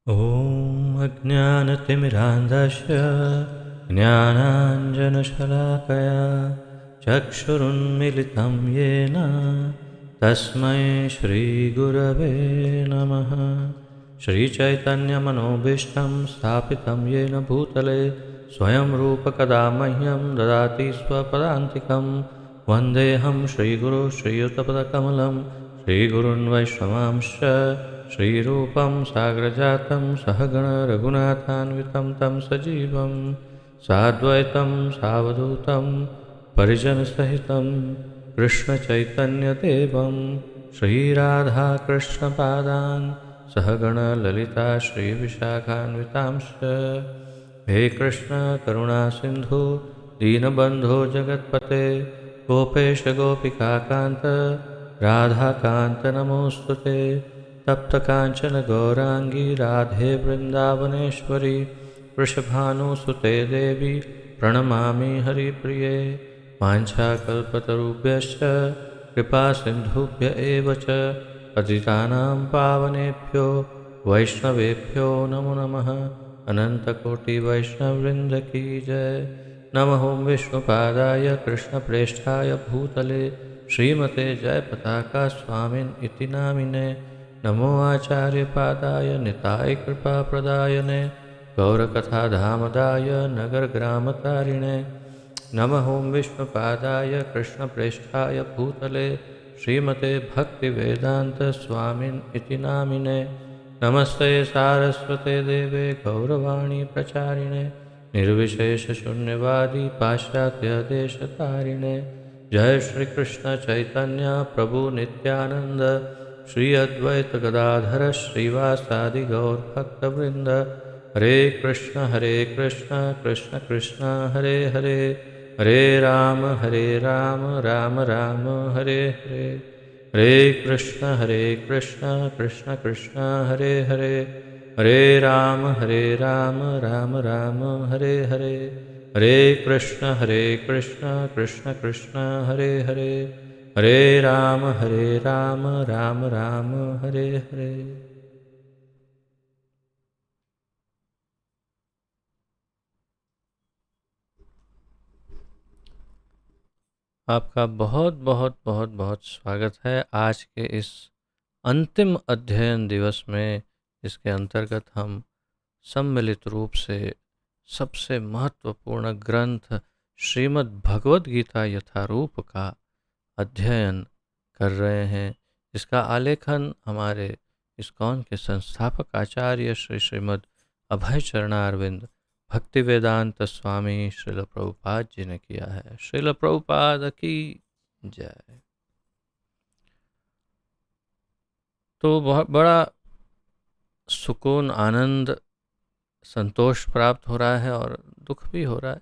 ॐ अज्ञानतिमिरान्धस्य ज्ञानाञ्जनशलाकया चक्षुरुन्मिलितं येन तस्मै श्रीगुरवे नमः। श्रीचैतन्यमनोभीष्टं स्थापितं येन भूतले स्वयं रूपकदा मह्यं ददाति स्वपदान्तिकं। वन्देऽहं श्रीगुरो श्रीयुतपदकमलं श्रीगुरुन् वैष्णवांश्च श्रीरूपं साग्रजातं सहगण रघुनाथान्वितं तं सजीवं साद्वैतं सावधूतं परिजनसहितं कृष्णचैतन्यदेवं श्रीराधाकृष्णपादान् सहगण ललिता श्रीविशाखान्वितांश्च। हे कृष्ण करुणा सिन्धु दीनबन्धो जगत्पते गोपेश गोपिकान्त राधाकान्त नमोऽस्तुते। तप्तकाञ्चन गौराङ्गी राधे वृन्दावनेश्वरी वृषभानुसुते देवी प्रणमामि हरिप्रिये। वाञ्छाकल्पतरुभ्यश्च कृपासिन्धुभ्य एव च पतितानां पावनेभ्यो वैष्णवेभ्यो नमो नमः। अनन्तकोटिवैष्णववृन्द की जय। नमः ओं विष्णुपादाय कृष्णप्रेष्ठाय भूतले श्रीमते जयपताका स्वामिन् इति नामिने। नमो आचार्यपादाय निताय कृपाप्रदायने गौरकथाधामदाय नगरग्रामतारिणे। नमः ओं विष्णुपादाय कृष्णप्रेष्ठाय भूतले श्रीमते भक्तिवेदान्तस्वामिन् इति नामिने। नमस्ते सारस्वते देवे गौरवाणी प्रचारिणे निर्विशेषशून्यवादी पाश्चात्यदेशतारिणे। जय श्री कृष्ण चैतन्य प्रभु नित्यानंद श्री अद्वैत गदाधर श्रीवासादि गौरभक्तवृंद। हरे कृष्ण कृष्ण कृष्ण हरे हरे हरे राम राम राम हरे हरे। हरे कृष्ण कृष्ण कृष्ण हरे हरे हरे राम राम राम हरे हरे। हरे कृष्ण कृष्ण कृष्ण हरे हरे हरे राम राम राम हरे हरे। आपका बहुत बहुत बहुत बहुत स्वागत है आज के इस अंतिम अध्ययन दिवस में, जिसके अंतर्गत हम सम्मिलित रूप से सबसे महत्वपूर्ण ग्रंथ श्रीमद् भगवद गीता यथारूप का अध्ययन कर रहे हैं, जिसका आलेखन हमारे इस्कॉन के संस्थापक आचार्य श्री श्रीमद् अभय चरणारविंद भक्तिवेदांत स्वामी श्रील प्रभुपाद जी ने किया है। श्रील प्रभुपाद की जय। तो बहुत बड़ा सुकून, आनंद, संतोष प्राप्त हो रहा है और दुख भी हो रहा है,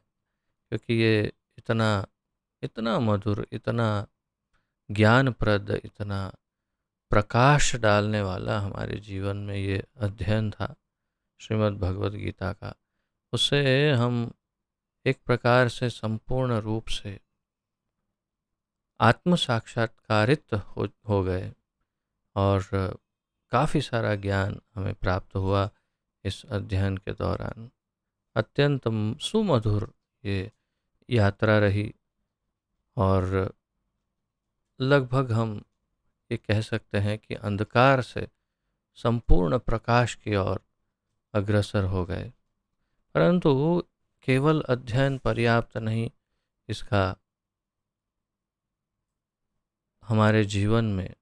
क्योंकि ये इतना इतना मधुर, इतना ज्ञानप्रद, इतना प्रकाश डालने वाला हमारे जीवन में ये अध्ययन था श्रीमद् भगवद गीता का। उससे हम एक प्रकार से संपूर्ण रूप से आत्म साक्षात्कारित हो गए और काफ़ी सारा ज्ञान हमें प्राप्त हुआ इस अध्ययन के दौरान। अत्यंत सुमधुर ये यात्रा रही और लगभग हम ये कह सकते हैं कि अंधकार से संपूर्ण प्रकाश की ओर अग्रसर हो गए। परंतु केवल अध्ययन पर्याप्त नहीं, इसका हमारे जीवन में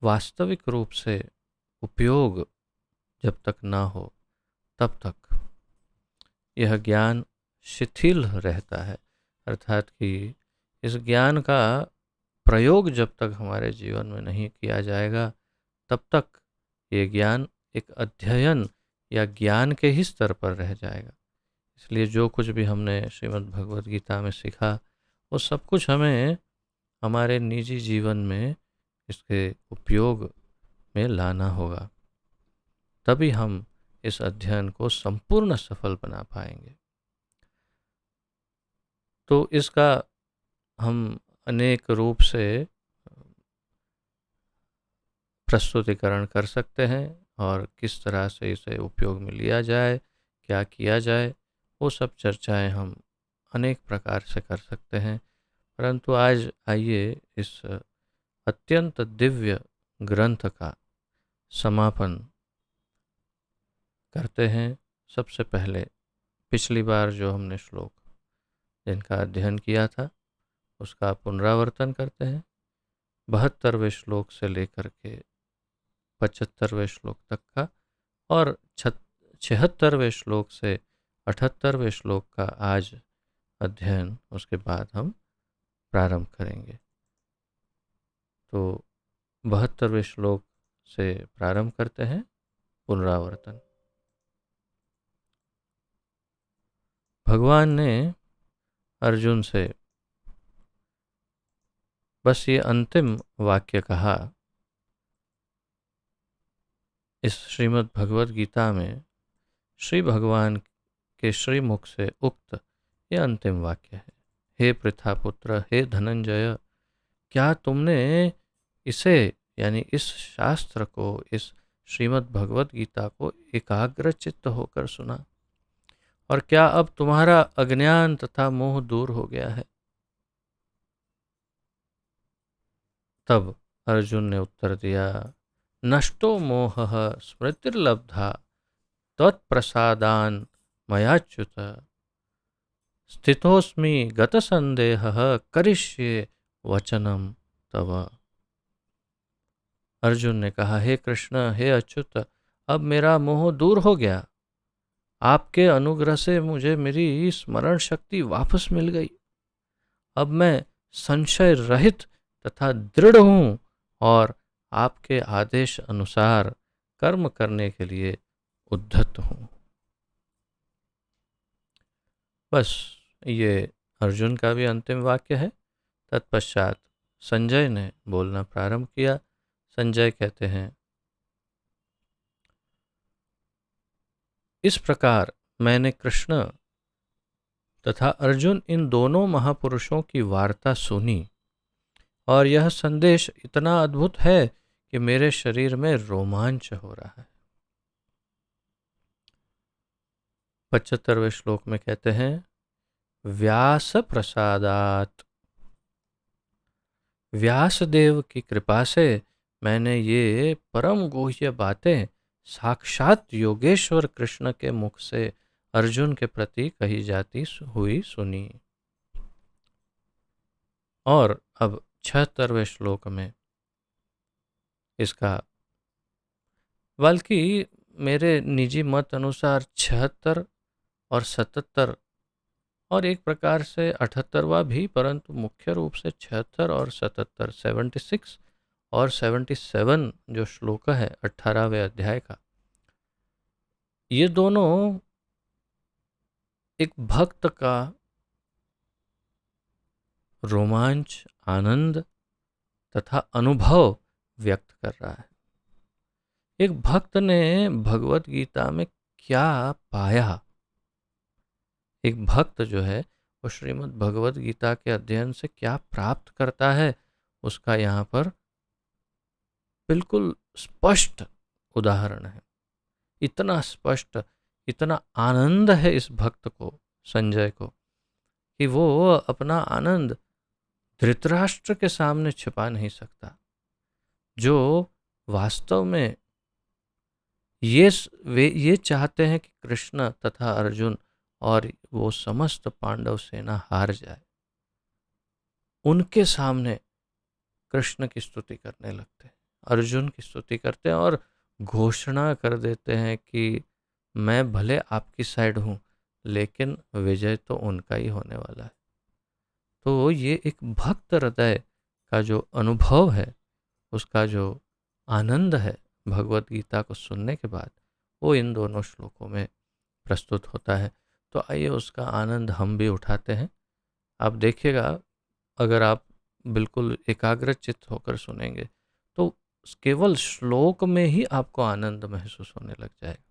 वास्तविक रूप से उपयोग जब तक ना हो तब तक यह ज्ञान शिथिल रहता है। अर्थात कि इस ज्ञान का प्रयोग जब तक हमारे जीवन में नहीं किया जाएगा तब तक ये ज्ञान एक अध्ययन या ज्ञान के ही स्तर पर रह जाएगा। इसलिए जो कुछ भी हमने श्रीमद् भगवद गीता में सीखा, वो सब कुछ हमें हमारे निजी जीवन में इसके उपयोग में लाना होगा, तभी हम इस अध्ययन को संपूर्ण सफल बना पाएंगे। तो इसका हम अनेक रूप से प्रस्तुतिकरण कर सकते हैं और किस तरह से इसे उपयोग में लिया जाए, क्या किया जाए, वो सब चर्चाएं हम अनेक प्रकार से कर सकते हैं। परंतु आज आइए इस अत्यंत दिव्य ग्रंथ का समापन करते हैं। सबसे पहले पिछली बार जो हमने श्लोक जिनका अध्ययन किया था उसका पुनरावर्तन करते हैं। 72वें श्लोक से लेकर के 75वें श्लोक तक का और 76वें श्लोक से 78वें श्लोक का आज अध्ययन उसके बाद हम प्रारंभ करेंगे। तो 72वें श्लोक से प्रारंभ करते हैं पुनरावर्तन। भगवान ने अर्जुन से बस ये अंतिम वाक्य कहा। इस श्रीमद् भगवद गीता में श्री भगवान के श्रीमुख से उक्त ये अंतिम वाक्य है। हे पृथापुत्र, हे धनंजय, क्या तुमने इसे यानी इस शास्त्र को, इस श्रीमद् भगवद गीता को एकाग्र चित्त होकर सुना? और क्या अब तुम्हारा अज्ञान तथा मोह दूर हो गया है? तब अर्जुन ने उत्तर दिया, नष्टो मोहः स्मृतिर्लब्धा त्वत्प्रसादान् मयाच्युत स्थितोऽस्मि गतसंदेहः करिष्ये वचनम तव। अर्जुन ने कहा, हे कृष्ण, हे अच्युत, अब मेरा मोह दूर हो गया। आपके अनुग्रह से मुझे मेरी स्मरण शक्ति वापस मिल गई। अब मैं संशय रहित तथा दृढ़ हूँ और आपके आदेश अनुसार कर्म करने के लिए उद्धत हूँ। बस ये अर्जुन का भी अंतिम वाक्य है। तत्पश्चात संजय ने बोलना प्रारंभ किया। संजय कहते हैं, इस प्रकार मैंने कृष्ण तथा अर्जुन इन दोनों महापुरुषों की वार्ता सुनी और यह संदेश इतना अद्भुत है कि मेरे शरीर में रोमांच हो रहा है। 75वें श्लोक में कहते हैं, व्यास प्रसादात, व्यासदेव की कृपा से मैंने ये परम गुह्य बातें साक्षात योगेश्वर कृष्ण के मुख से अर्जुन के प्रति कही जाती हुई सुनी। और अब 76वें श्लोक में इसका, बल्कि मेरे निजी मत अनुसार 76 और 77 और एक प्रकार से 78वां भी, परंतु मुख्य रूप से 76 और 77, 76 और 77 जो श्लोक है 18वें अध्याय का, ये दोनों एक भक्त का रोमांच, आनंद तथा अनुभव व्यक्त कर रहा है। एक भक्त ने भगवत गीता में क्या पाया, एक भक्त जो है वो श्रीमद् भगवत गीता के अध्ययन से क्या प्राप्त करता है, उसका यहाँ पर बिल्कुल स्पष्ट उदाहरण है। इतना स्पष्ट, इतना आनंद है इस भक्त को, संजय को, कि वो अपना आनंद धृतराष्ट्र के सामने छिपा नहीं सकता, जो वास्तव में ये चाहते हैं कि कृष्ण तथा अर्जुन और वो समस्त पांडव सेना हार जाए। उनके सामने कृष्ण की स्तुति करने लगते हैं, अर्जुन की स्तुति करते हैं और घोषणा कर देते हैं कि मैं भले आपकी साइड हूँ, लेकिन विजय तो उनका ही होने वाला है। तो ये एक भक्त हृदय का जो अनुभव है, उसका जो आनंद है भगवत गीता को सुनने के बाद, वो इन दोनों श्लोकों में प्रस्तुत होता है। तो आइए उसका आनंद हम भी उठाते हैं। आप देखिएगा, अगर आप बिल्कुल एकाग्र चित्त होकर सुनेंगे तो केवल श्लोक में ही आपको आनंद महसूस होने लग जाएगा।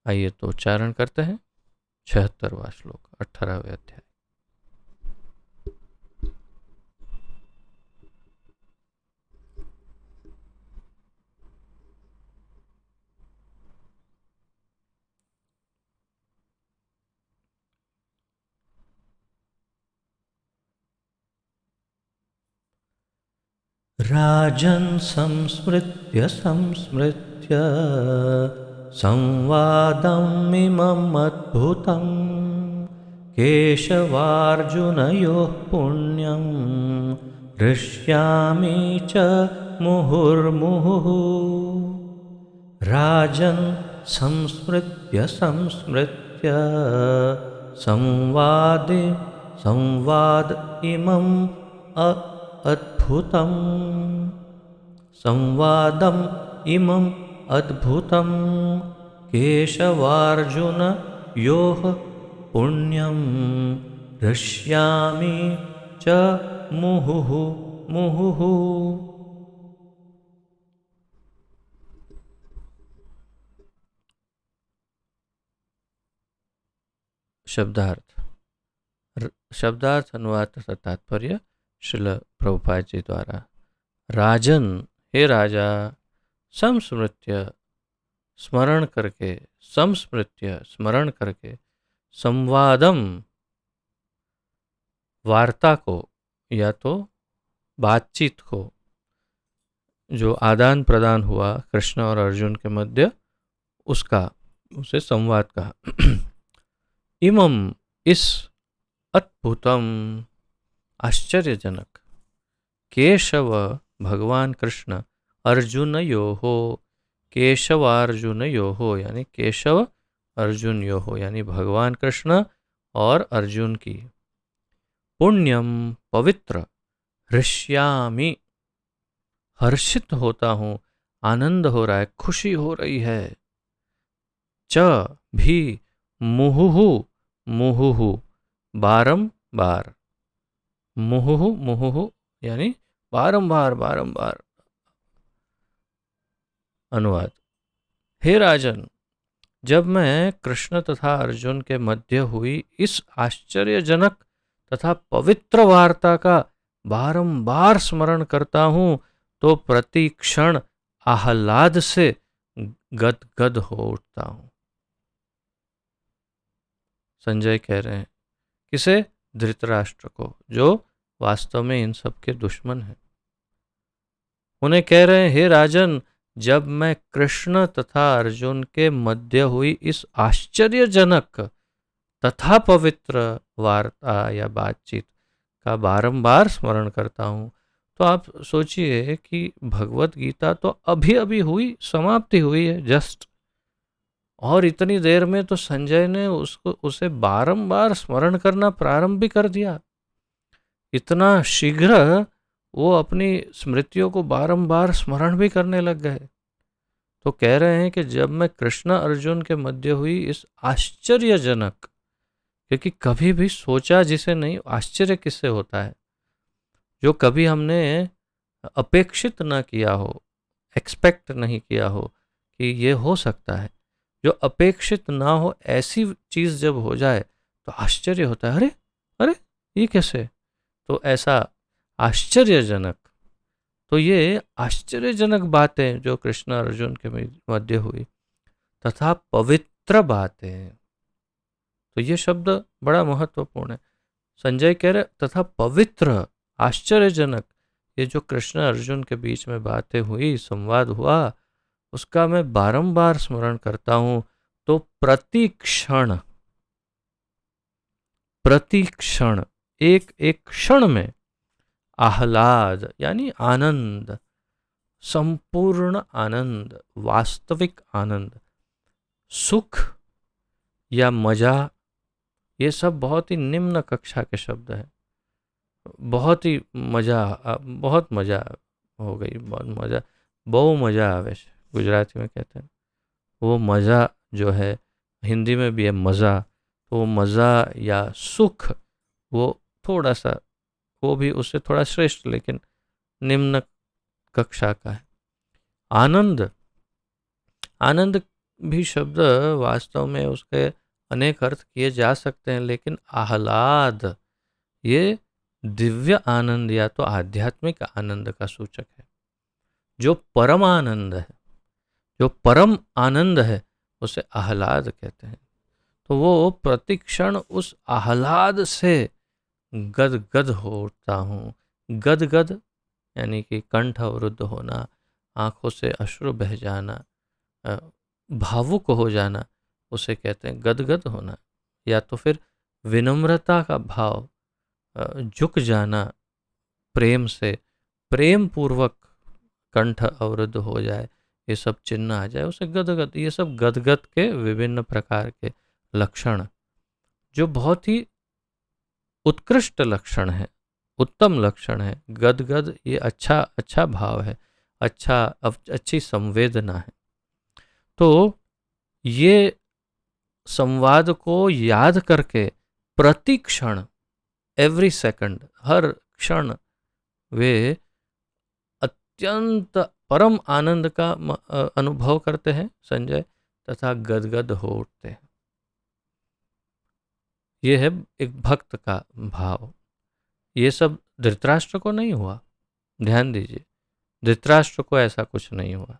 आइए तो उच्चारण करते हैं 76वां श्लोक 18वें अध्याय। राजन् संस्मृत्य संस्मृत्य संवादमिमम् अद्भुतं केशवार्जुनयोः पुण्यं हृष्यामि च मुहुर्मुहुः। राजन् संस्मृत्य संस्मृत्य संवाद इमम् अद्भुतं संवादम् इमम् अद्भुतं केशवार्जुनयोः पुण्यं हृष्यामि च मुहुः मुहुः। शब्दार्थ अनुवाद तथा तात्पर्य श्रील प्रभुपाद जी द्वारा। राजन, हे राजा, संस्मृत्य स्मरण करके, संस्मृत्य स्मरण करके, संवादम वार्ता को या तो बातचीत को, जो आदान प्रदान हुआ कृष्ण और अर्जुन के मध्य, उसे संवाद कहा। इमम इस अद्भुतम आश्चर्यजनक केशव भगवान कृष्ण अर्जुन योहो, केशवार्जुन योहो यानी केशव अर्जुन योहो यानी भगवान कृष्ण और अर्जुन की पुण्यम पवित्र हृष्यामि हर्षित होता हूँ, आनंद हो रहा है, खुशी हो रही है। च भी मुहुहु मुहुहु बारंबार, मुहुहु मुहुहु यानी बारंबार बारंबार। अनुवाद। हे राजन, जब मैं कृष्ण तथा अर्जुन के मध्य हुई इस आश्चर्यजनक तथा पवित्र वार्ता का बारंबार स्मरण करता हूँ तो प्रति क्षण आह्लाद से गदगद हो उठता हूँ। संजय कह रहे हैं, किसे? धृतराष्ट्र को, जो वास्तव में इन सब के दुश्मन हैं। उन्हें कह रहे हैं, हे राजन, जब मैं कृष्ण तथा अर्जुन के मध्य हुई इस आश्चर्यजनक तथा पवित्र वार्ता या बातचीत का बारंबार स्मरण करता हूँ, तो आप सोचिए कि भगवत गीता तो अभी अभी हुई, समाप्ति हुई है जस्ट, और इतनी देर में तो संजय ने उसे बारंबार स्मरण करना प्रारंभ भी कर दिया। इतना शीघ्र वो अपनी स्मृतियों को बारंबार स्मरण भी करने लग गए। तो कह रहे हैं कि जब मैं कृष्ण अर्जुन के मध्य हुई इस आश्चर्यजनक, क्योंकि कभी भी सोचा जिसे नहीं, आश्चर्य किससे होता है? जो कभी हमने अपेक्षित ना किया हो, एक्सपेक्ट नहीं किया हो कि ये हो सकता है, जो अपेक्षित ना हो ऐसी चीज जब हो जाए तो आश्चर्य होता है। अरे अरे ये कैसे? तो ऐसा आश्चर्यजनक, तो ये आश्चर्यजनक बातें जो कृष्ण अर्जुन के मध्य हुई तथा पवित्र बातें, तो ये शब्द बड़ा महत्वपूर्ण है। संजय कह रहे तथा पवित्र, आश्चर्यजनक, ये जो कृष्ण अर्जुन के बीच में बातें हुई, संवाद हुआ, उसका मैं बारंबार स्मरण करता हूं तो प्रतिक्षण एक एक क्षण में आह्लाद यानी आनंद, संपूर्ण आनंद, वास्तविक आनंद, सुख या मजा, ये सब बहुत ही निम्न कक्षा के शब्द हैं। बहुत मजा हो गई, बहु मजा आवे, गुजराती में कहते हैं। वो मज़ा जो है, हिंदी में भी है मज़ा, तो वो मज़ा या सुख, वो थोड़ा सा, वो भी उससे थोड़ा श्रेष्ठ लेकिन निम्न कक्षा का है। आनंद भी शब्द वास्तव में उसके अनेक अर्थ किए जा सकते हैं, लेकिन आह्लाद ये दिव्य आनंद या तो आध्यात्मिक आनंद का सूचक है। जो परम आनंद है, जो परम आनंद है, उसे आह्लाद कहते हैं। तो वो प्रतिक्षण उस आह्लाद से गदगद होता हूँ। गदगद यानी कि कंठ अवरुद्ध होना, आँखों से अश्रु बह जाना, भावुक हो जाना, उसे कहते हैं गदगद होना। या तो फिर विनम्रता का भाव, झुक जाना प्रेम से, प्रेम पूर्वक कंठ अवरुद्ध हो जाए, ये सब चिन्ह आ जाए, उसे गदगद। ये सब गदगद के विभिन्न प्रकार के लक्षण, जो बहुत ही उत्कृष्ट लक्षण है, उत्तम लक्षण है। गदगद ये अच्छा अच्छा भाव है, अच्छी संवेदना है। तो ये संवाद को याद करके प्रति क्षण, एवरी सेकंड, हर क्षण वे अत्यंत परम आनंद का अनुभव करते हैं संजय, तथा गदगद हो उठते हैं। ये है एक भक्त का भाव। ये सब धृतराष्ट्र को नहीं हुआ, ध्यान दीजिए, धृतराष्ट्र को ऐसा कुछ नहीं हुआ।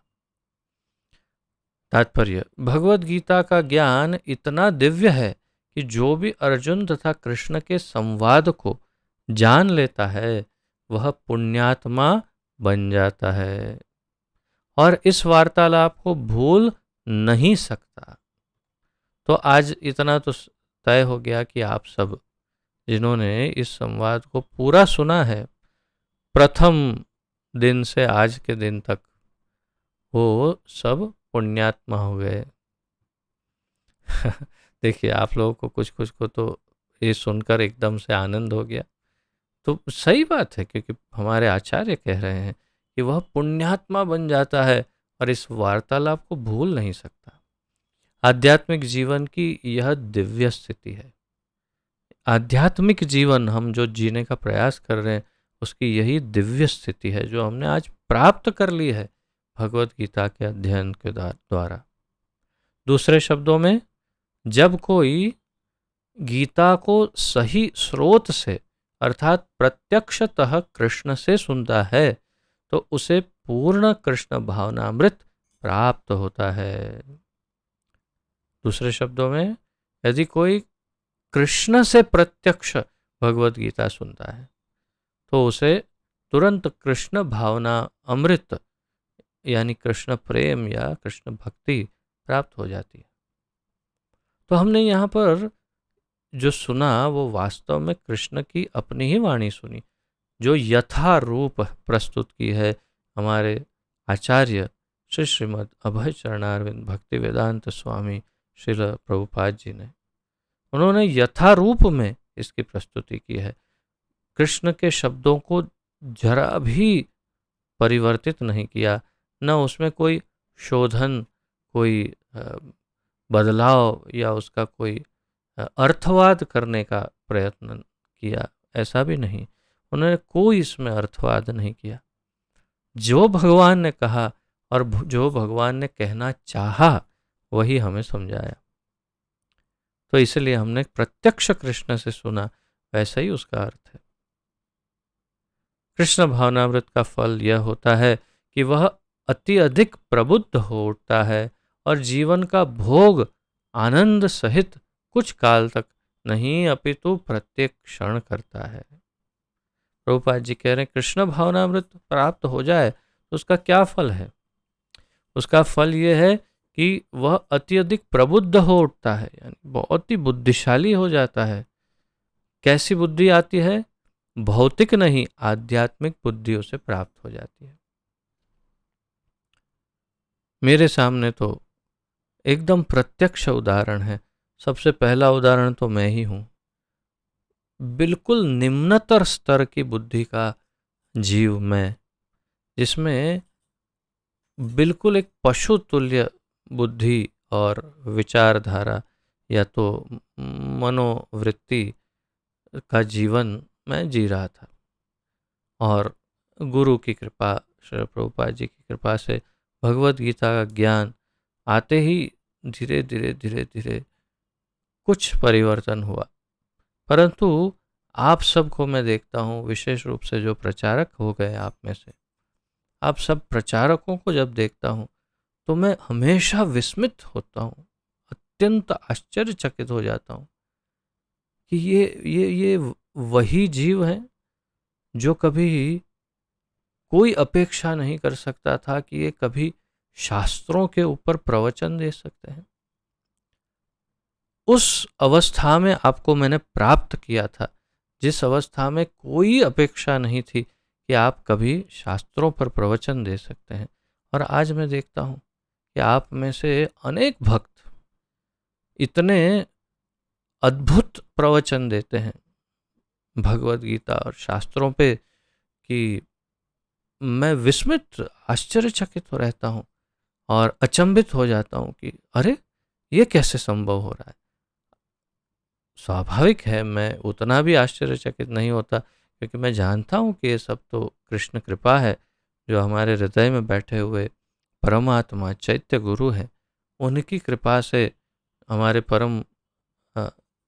तात्पर्य, भगवत गीता का ज्ञान इतना दिव्य है कि जो भी अर्जुन तथा कृष्ण के संवाद को जान लेता है वह पुण्यात्मा बन जाता है और इस वार्तालाप को भूल नहीं सकता। तो आज इतना तो तय हो गया कि आप सब जिन्होंने इस संवाद को पूरा सुना है, प्रथम दिन से आज के दिन तक, वो सब पुण्यात्मा हो गए। देखिए, आप लोगों को कुछ कुछ को तो ये सुनकर एकदम से आनंद हो गया, तो सही बात है, क्योंकि हमारे आचार्य कह रहे हैं कि वह पुण्यात्मा बन जाता है और इस वार्तालाप को भूल नहीं सकता। आध्यात्मिक जीवन की यह दिव्य स्थिति है। आध्यात्मिक जीवन हम जो जीने का प्रयास कर रहे हैं, उसकी यही दिव्य स्थिति है जो हमने आज प्राप्त कर ली है भगवत गीता के अध्ययन के द्वारा। दूसरे शब्दों में, जब कोई गीता को सही स्रोत से अर्थात प्रत्यक्षतः कृष्ण से सुनता है तो उसे पूर्ण कृष्ण भावनामृत प्राप्त होता है। दूसरे शब्दों में, यदि कोई कृष्ण से प्रत्यक्ष भगवत गीता सुनता है तो उसे तुरंत कृष्ण भावना अमृत यानी कृष्ण प्रेम या कृष्ण भक्ति प्राप्त हो जाती है। तो हमने यहाँ पर जो सुना वो वास्तव में कृष्ण की अपनी ही वाणी सुनी, जो यथारूप प्रस्तुत की है हमारे आचार्य श्री श्रीमद् अभय चरणारविंद भक्ति वेदांत स्वामी श्रील प्रभुपाद जी ने। उन्होंने यथारूप में इसकी प्रस्तुति की है, कृष्ण के शब्दों को जरा भी परिवर्तित नहीं किया, न उसमें कोई शोधन, कोई बदलाव या उसका कोई अर्थवाद करने का प्रयत्न किया, ऐसा भी नहीं। उन्होंने कोई इसमें अर्थवाद नहीं किया। जो भगवान ने कहा और जो भगवान ने कहना चाहा वही हमें समझाया। तो इसलिए हमने प्रत्यक्ष कृष्ण से सुना, वैसा ही उसका अर्थ है। कृष्ण भावनामृत का फल यह होता है कि वह अति अधिक प्रबुद्ध हो उठता है और जीवन का भोग आनंद सहित कुछ काल तक नहीं अपितु प्रत्येक क्षण करता है। प्रभुपाद जी कह रहे हैं, कृष्ण भावनामृत प्राप्त हो जाए तो उसका क्या फल है? उसका फल यह है कि वह अत्यधिक प्रबुद्ध हो उठता है, यानी बहुत ही बुद्धिशाली हो जाता है। कैसी बुद्धि आती है? भौतिक नहीं, आध्यात्मिक बुद्धि उसे प्राप्त हो जाती है। मेरे सामने तो एकदम प्रत्यक्ष उदाहरण है। सबसे पहला उदाहरण तो मैं ही हूं। बिल्कुल निम्नतर स्तर की बुद्धि का जीव मैं, जिसमें बिल्कुल एक पशु तुल्य बुद्धि और विचारधारा या तो मनोवृत्ति का जीवन मैं जी रहा था। और गुरु की कृपा, श्री प्रभुपाद जी की कृपा से भगवत गीता का ज्ञान आते ही धीरे धीरे धीरे धीरे कुछ परिवर्तन हुआ। परंतु आप सबको मैं देखता हूँ, विशेष रूप से जो प्रचारक हो गए आप में से, आप सब प्रचारकों को जब देखता हूँ तो मैं हमेशा विस्मित होता हूँ, अत्यंत आश्चर्यचकित हो जाता हूँ कि ये वही जीव हैं जो कभी कोई अपेक्षा नहीं कर सकता था कि ये कभी शास्त्रों के ऊपर प्रवचन दे सकते हैं। उस अवस्था में आपको मैंने प्राप्त किया था, जिस अवस्था में कोई अपेक्षा नहीं थी कि आप कभी शास्त्रों पर प्रवचन दे सकते हैं। और आज मैं देखता हूँ कि आप में से अनेक भक्त इतने अद्भुत प्रवचन देते हैं भगवत गीता और शास्त्रों पे कि मैं विस्मित आश्चर्यचकित हो रहता हूँ और अचंभित हो जाता हूँ कि अरे, ये कैसे संभव हो रहा है। स्वाभाविक है, मैं उतना भी आश्चर्यचकित नहीं होता, क्योंकि मैं जानता हूँ कि ये सब तो कृष्ण कृपा है, जो हमारे हृदय में बैठे हुए परमात्मा चैत्य गुरु हैं, उनकी कृपा से, हमारे परम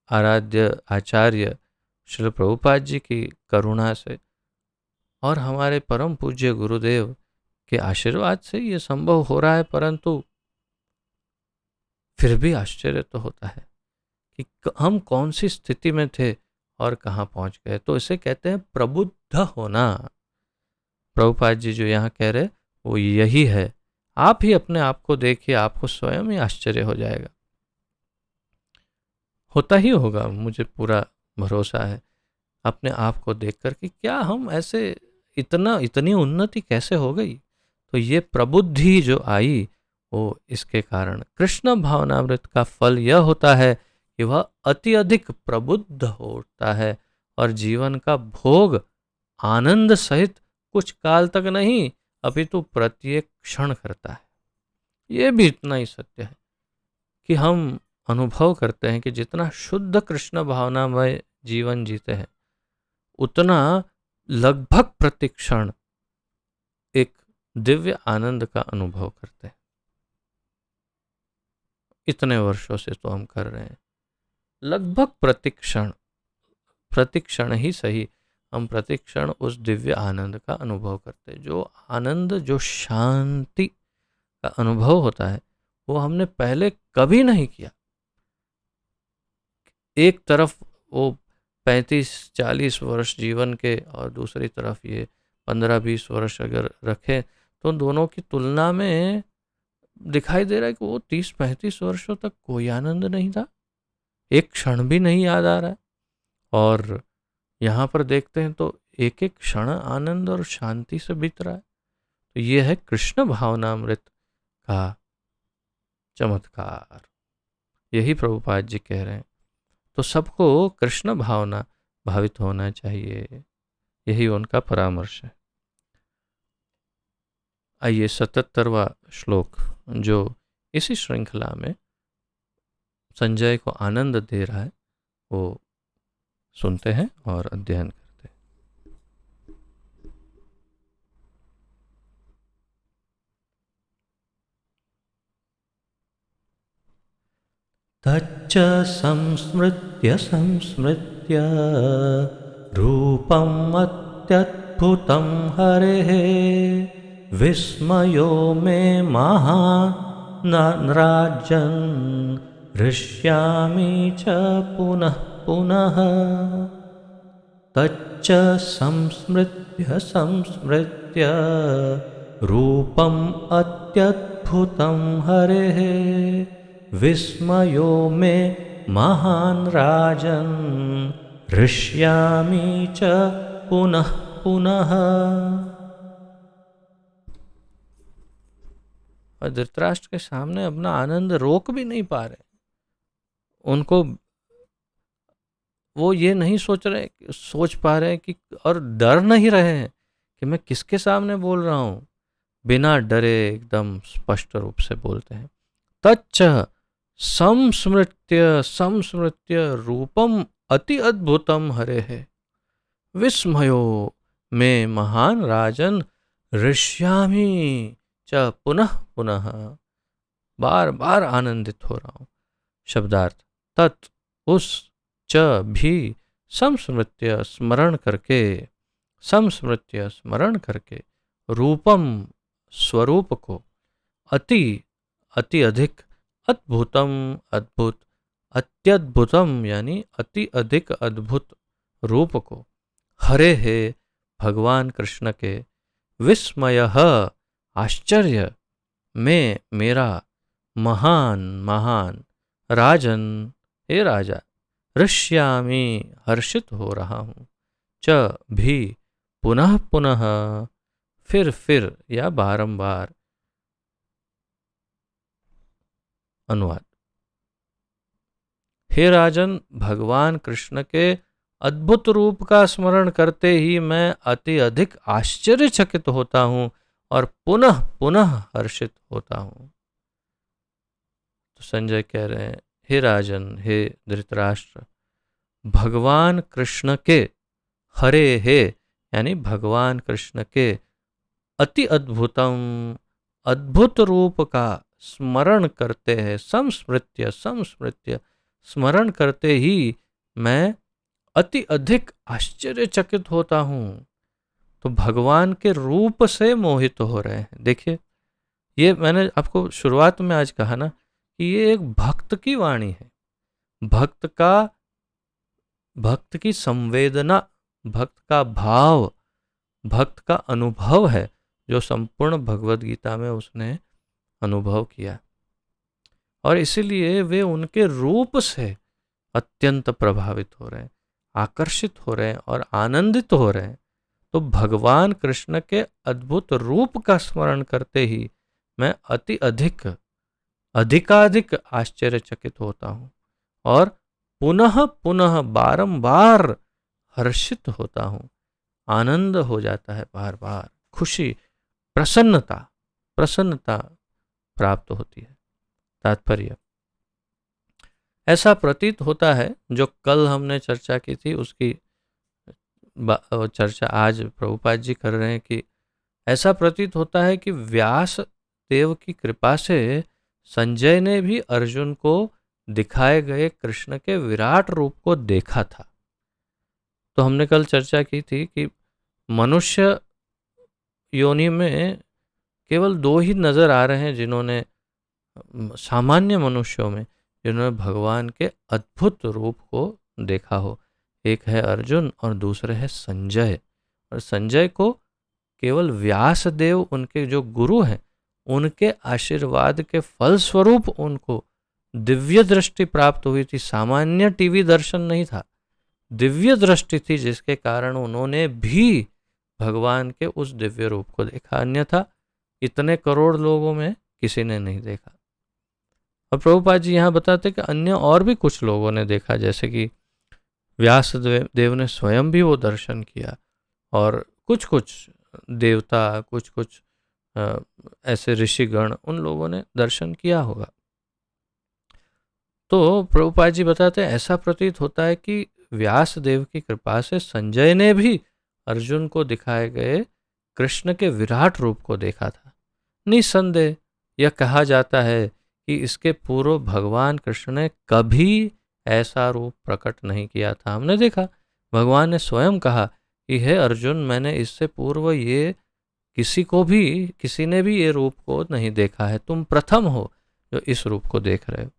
आराध्य आचार्य श्रील प्रभुपाद जी की करुणा से और हमारे परम पूज्य गुरुदेव के आशीर्वाद से ये संभव हो रहा है। परंतु फिर भी आश्चर्य तो होता है कि हम कौन सी स्थिति में थे और कहाँ पहुँच गए। तो इसे कहते हैं प्रबुद्ध होना। प्रभुपाद जी जो यहाँ कह रहे वो यही है। आप ही अपने आप को देखिए, आपको स्वयं ही आश्चर्य हो जाएगा। होता ही होगा, मुझे पूरा भरोसा है अपने आप को देखकर कि क्या हम ऐसे इतनी उन्नति कैसे हो गई। तो ये प्रबुद्धि जो आई वो इसके कारण। कृष्ण भावनामृत का फल यह होता है कि वह अति अधिक प्रबुद्ध होता है और जीवन का भोग आनंद सहित कुछ काल तक नहीं, अपितु प्रत्येक क्षण करता है। ये भी इतना ही सत्य है कि हम अनुभव करते हैं कि जितना शुद्ध कृष्ण भावनामय जीवन जीते हैं, उतना लगभग प्रतिक्षण एक दिव्य आनंद का अनुभव करते हैं। इतने वर्षों से तो हम कर रहे हैं, लगभग प्रतिक्षण ही सही, हम प्रतिक्षण उस दिव्य आनंद का अनुभव करते हैं। जो आनंद, जो शांति का अनुभव होता है, वो हमने पहले कभी नहीं किया। एक तरफ वो 35-40 वर्ष जीवन के और दूसरी तरफ ये 15-20 वर्ष अगर रखें तो दोनों की तुलना में दिखाई दे रहा है कि वो 30-35 वर्षों तक कोई आनंद नहीं था, एक क्षण भी नहीं याद आ रहा है। और यहाँ पर देखते हैं तो एक एक क्षण आनंद और शांति से बीत रहा है। तो ये है कृष्ण भावनामृत का चमत्कार। यही प्रभुपाद जी कह रहे हैं। तो सबको कृष्ण भावना भावित होना चाहिए, यही उनका परामर्श है। आइए 77वां श्लोक जो इसी श्रृंखला में संजय को आनंद दे रहा है, वो सुनते हैं और अध्ययन करते हैं। तच्च संस्मृत्य संस्मृत्य रूपम् अत्यद्भुतं हरेः विस्मयो मे महान् राजन् हृष्यामि च पुनः पुनः। तच्च संस्मृत्य संस्मृत्य रूपम् अत्यद्भुतं हरेः विस्मयो मे महान् राजन् हृष्यामि च पुनः पुनः। और धृतराष्ट्र के सामने अपना आनंद रोक भी नहीं पा रहे। उनको वो ये नहीं सोच पा रहे कि, और डर नहीं रहे हैं कि मैं किसके सामने बोल रहा हूँ। बिना डरे एकदम स्पष्ट रूप से बोलते हैं, तच्च संस्मृत्य संस्मृत्य रूपम अति अद्भुतम हरे है विस्मयो में महान राजन ऋष्यामि च पुनः पुनः। बार बार आनंदित हो रहा हूँ। शब्दार्थ, तत् उस, च भी, संस्मृत्य स्मरण करके, संस्मृत्य स्मरण करके, रूपम स्वरूप को, अति अति अधिक, अद्भुतम अद्भुत, अत्यद्भुतम यानी अति अधिक अद्भुत रूप को, हरे है भगवान कृष्ण के, विस्मयः आश्चर्य में मेरा महान महान राजन हे राजा हृष्यामि हर्षित हो रहा हूँ च भी पुनः पुनः फिर या बारंबार। अनुवाद। हे राजन, भगवान कृष्ण के अद्भुत रूप का स्मरण करते ही मैं अति अधिक आश्चर्यचकित होता हूँ और पुनः पुनः हर्षित होता हूँ। तो संजय कह रहे हैं, हे राजन, हे धृतराष्ट्र, भगवान कृष्ण के हरे हे यानी भगवान कृष्ण के अति अद्भुतम अद्भुत रूप का स्मरण करते हैं, संस्मृत्य संस्मृत्य स्मरण करते ही मैं अति अधिक आश्चर्यचकित होता हूँ। तो भगवान के रूप से मोहित हो रहे हैं। देखिए, ये मैंने आपको शुरुआत में आज कहा ना कि ये एक भक्त की वाणी है, भक्त की संवेदना, भक्त का भाव, भक्त का अनुभव है जो संपूर्ण भगवद गीता में उसने अनुभव किया और इसीलिए वे उनके रूप से अत्यंत प्रभावित हो रहे हैं, आकर्षित हो रहे हैं और आनंदित हो रहे हैं। तो भगवान कृष्ण के अद्भुत रूप का स्मरण करते ही मैं अति अधिकाधिक आश्चर्यचकित होता हूँ और पुनः पुनः बारंबार हर्षित होता हूँ। आनंद हो जाता है, बार बार खुशी, प्रसन्नता प्राप्त होती है। तात्पर्य, ऐसा प्रतीत होता है, जो कल हमने चर्चा की थी उसकी चर्चा आज प्रभुपाद जी कर रहे हैं कि ऐसा प्रतीत होता है कि व्यास देव की कृपा से संजय ने भी अर्जुन को दिखाए गए कृष्ण के विराट रूप को देखा था। तो हमने कल चर्चा की थी कि मनुष्य योनि में केवल दो ही नजर आ रहे हैं जिन्होंने, सामान्य मनुष्यों में जिन्होंने भगवान के अद्भुत रूप को देखा हो। एक है अर्जुन और दूसरे है संजय। और संजय को केवल व्यास देव, उनके जो गुरु हैं, उनके आशीर्वाद के फलस्वरूप उनको दिव्य दृष्टि प्राप्त हुई थी। सामान्य टीवी दर्शन नहीं था, दिव्य दृष्टि थी, जिसके कारण उन्होंने भी भगवान के उस दिव्य रूप को देखा। अन्यथा इतने करोड़ लोगों में किसी ने नहीं देखा। और प्रभुपाद जी यहाँ बताते कि अन्य और भी कुछ लोगों ने देखा, जैसे कि व्यास देव ने स्वयं भी वो दर्शन किया और कुछ कुछ देवता, कुछ कुछ ऐसे ऋषिगण, उन लोगों ने दर्शन किया होगा। तो प्रभुपाद जी बताते हैं, ऐसा प्रतीत होता है कि व्यास देव की कृपा से संजय ने भी अर्जुन को दिखाए गए कृष्ण के विराट रूप को देखा था। निसंदेह यह कहा जाता है कि इसके पूर्व भगवान कृष्ण ने कभी ऐसा रूप प्रकट नहीं किया था। हमने देखा, भगवान ने स्वयं कहा कि हे अर्जुन, मैंने इससे पूर्व ये किसी ने भी ये रूप को नहीं देखा है, तुम प्रथम हो जो इस रूप को देख रहे हो।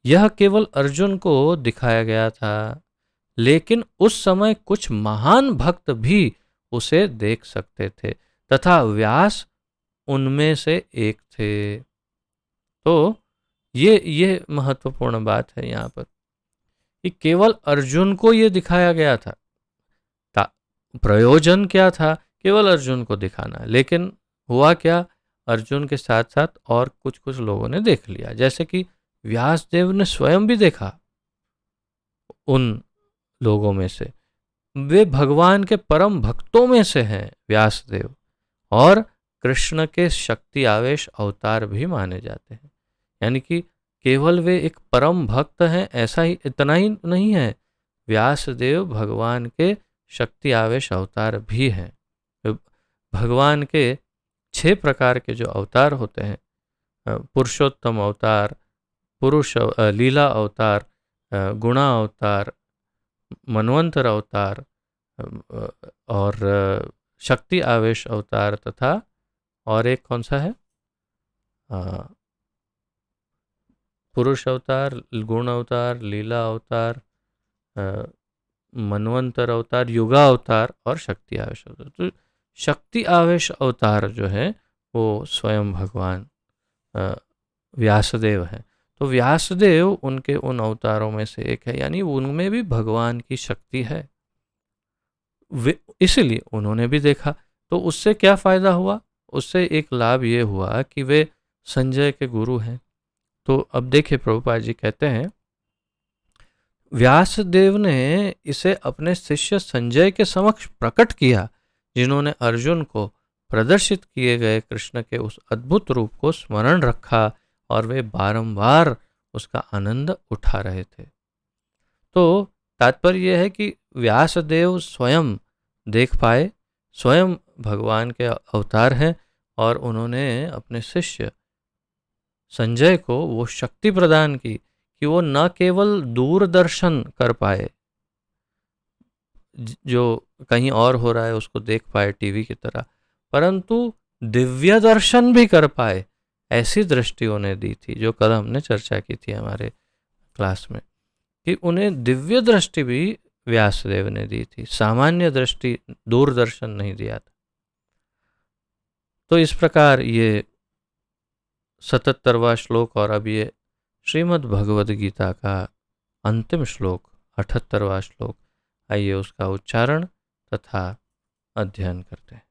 यह केवल अर्जुन को दिखाया गया था, लेकिन उस समय कुछ महान भक्त भी उसे देख सकते थे तथा व्यास उनमें से एक थे। तो ये महत्वपूर्ण बात है यहाँ पर कि केवल अर्जुन को ये दिखाया गया था। प्रयोजन क्या था? केवल अर्जुन को दिखाना। लेकिन हुआ क्या, अर्जुन के साथ साथ और कुछ कुछ लोगों ने देख लिया, जैसे कि व्यासदेव ने स्वयं भी देखा। उन लोगों में से वे भगवान के परम भक्तों में से हैं व्यासदेव, और कृष्ण के शक्ति आवेश अवतार भी माने जाते हैं। यानी कि केवल वे एक परम भक्त हैं ऐसा ही, इतना ही नहीं है, व्यासदेव भगवान के शक्ति आवेश अवतार भी हैं। भगवान के 6 प्रकार के जो अवतार होते हैं, पुरुषोत्तम अवतार, लीला अवतार, गुणा अवतार, मनवंतर अवतार और शक्ति आवेश अवतार, तथा और एक कौन सा है, पुरुष अवतार, गुण अवतार, लीला अवतार, मनवंतर अवतार, युगा अवतार और शक्ति आवेश अवतार। तो शक्ति आवेश अवतार जो है वो स्वयं भगवान व्यासदेव है। तो व्यासदेव उनके उन अवतारों में से एक है, यानी उनमें भी भगवान की शक्ति है, इसीलिए उन्होंने भी देखा। तो उससे क्या फायदा हुआ? उससे एक लाभ ये हुआ कि वे संजय के गुरु हैं। तो अब देखिए प्रभुपाद जी कहते हैं, व्यासदेव ने इसे अपने शिष्य संजय के समक्ष प्रकट किया, जिन्होंने अर्जुन को प्रदर्शित किए गए कृष्ण के उस अद्भुत रूप को स्मरण रखा और वे बारंबार उसका आनंद उठा रहे थे। तो तात्पर्य यह है कि व्यासदेव स्वयं देख पाए, स्वयं भगवान के अवतार हैं, और उन्होंने अपने शिष्य संजय को वो शक्ति प्रदान की कि वो न केवल दूरदर्शन कर पाए, जो कहीं और हो रहा है उसको देख पाए टीवी की तरह, परंतु दिव्य दर्शन भी कर पाए। ऐसी दृष्टि उन्हें दी थी, जो कल हमने चर्चा की थी हमारे क्लास में, कि उन्हें दिव्य दृष्टि भी व्यासदेव ने दी थी, सामान्य दृष्टि, दूरदर्शन नहीं दिया था। तो इस प्रकार ये 77वां श्लोक और अब ये श्रीमद् भगवद गीता का अंतिम श्लोक 78वां श्लोक, आइए उसका उच्चारण तथा अध्ययन करते हैं।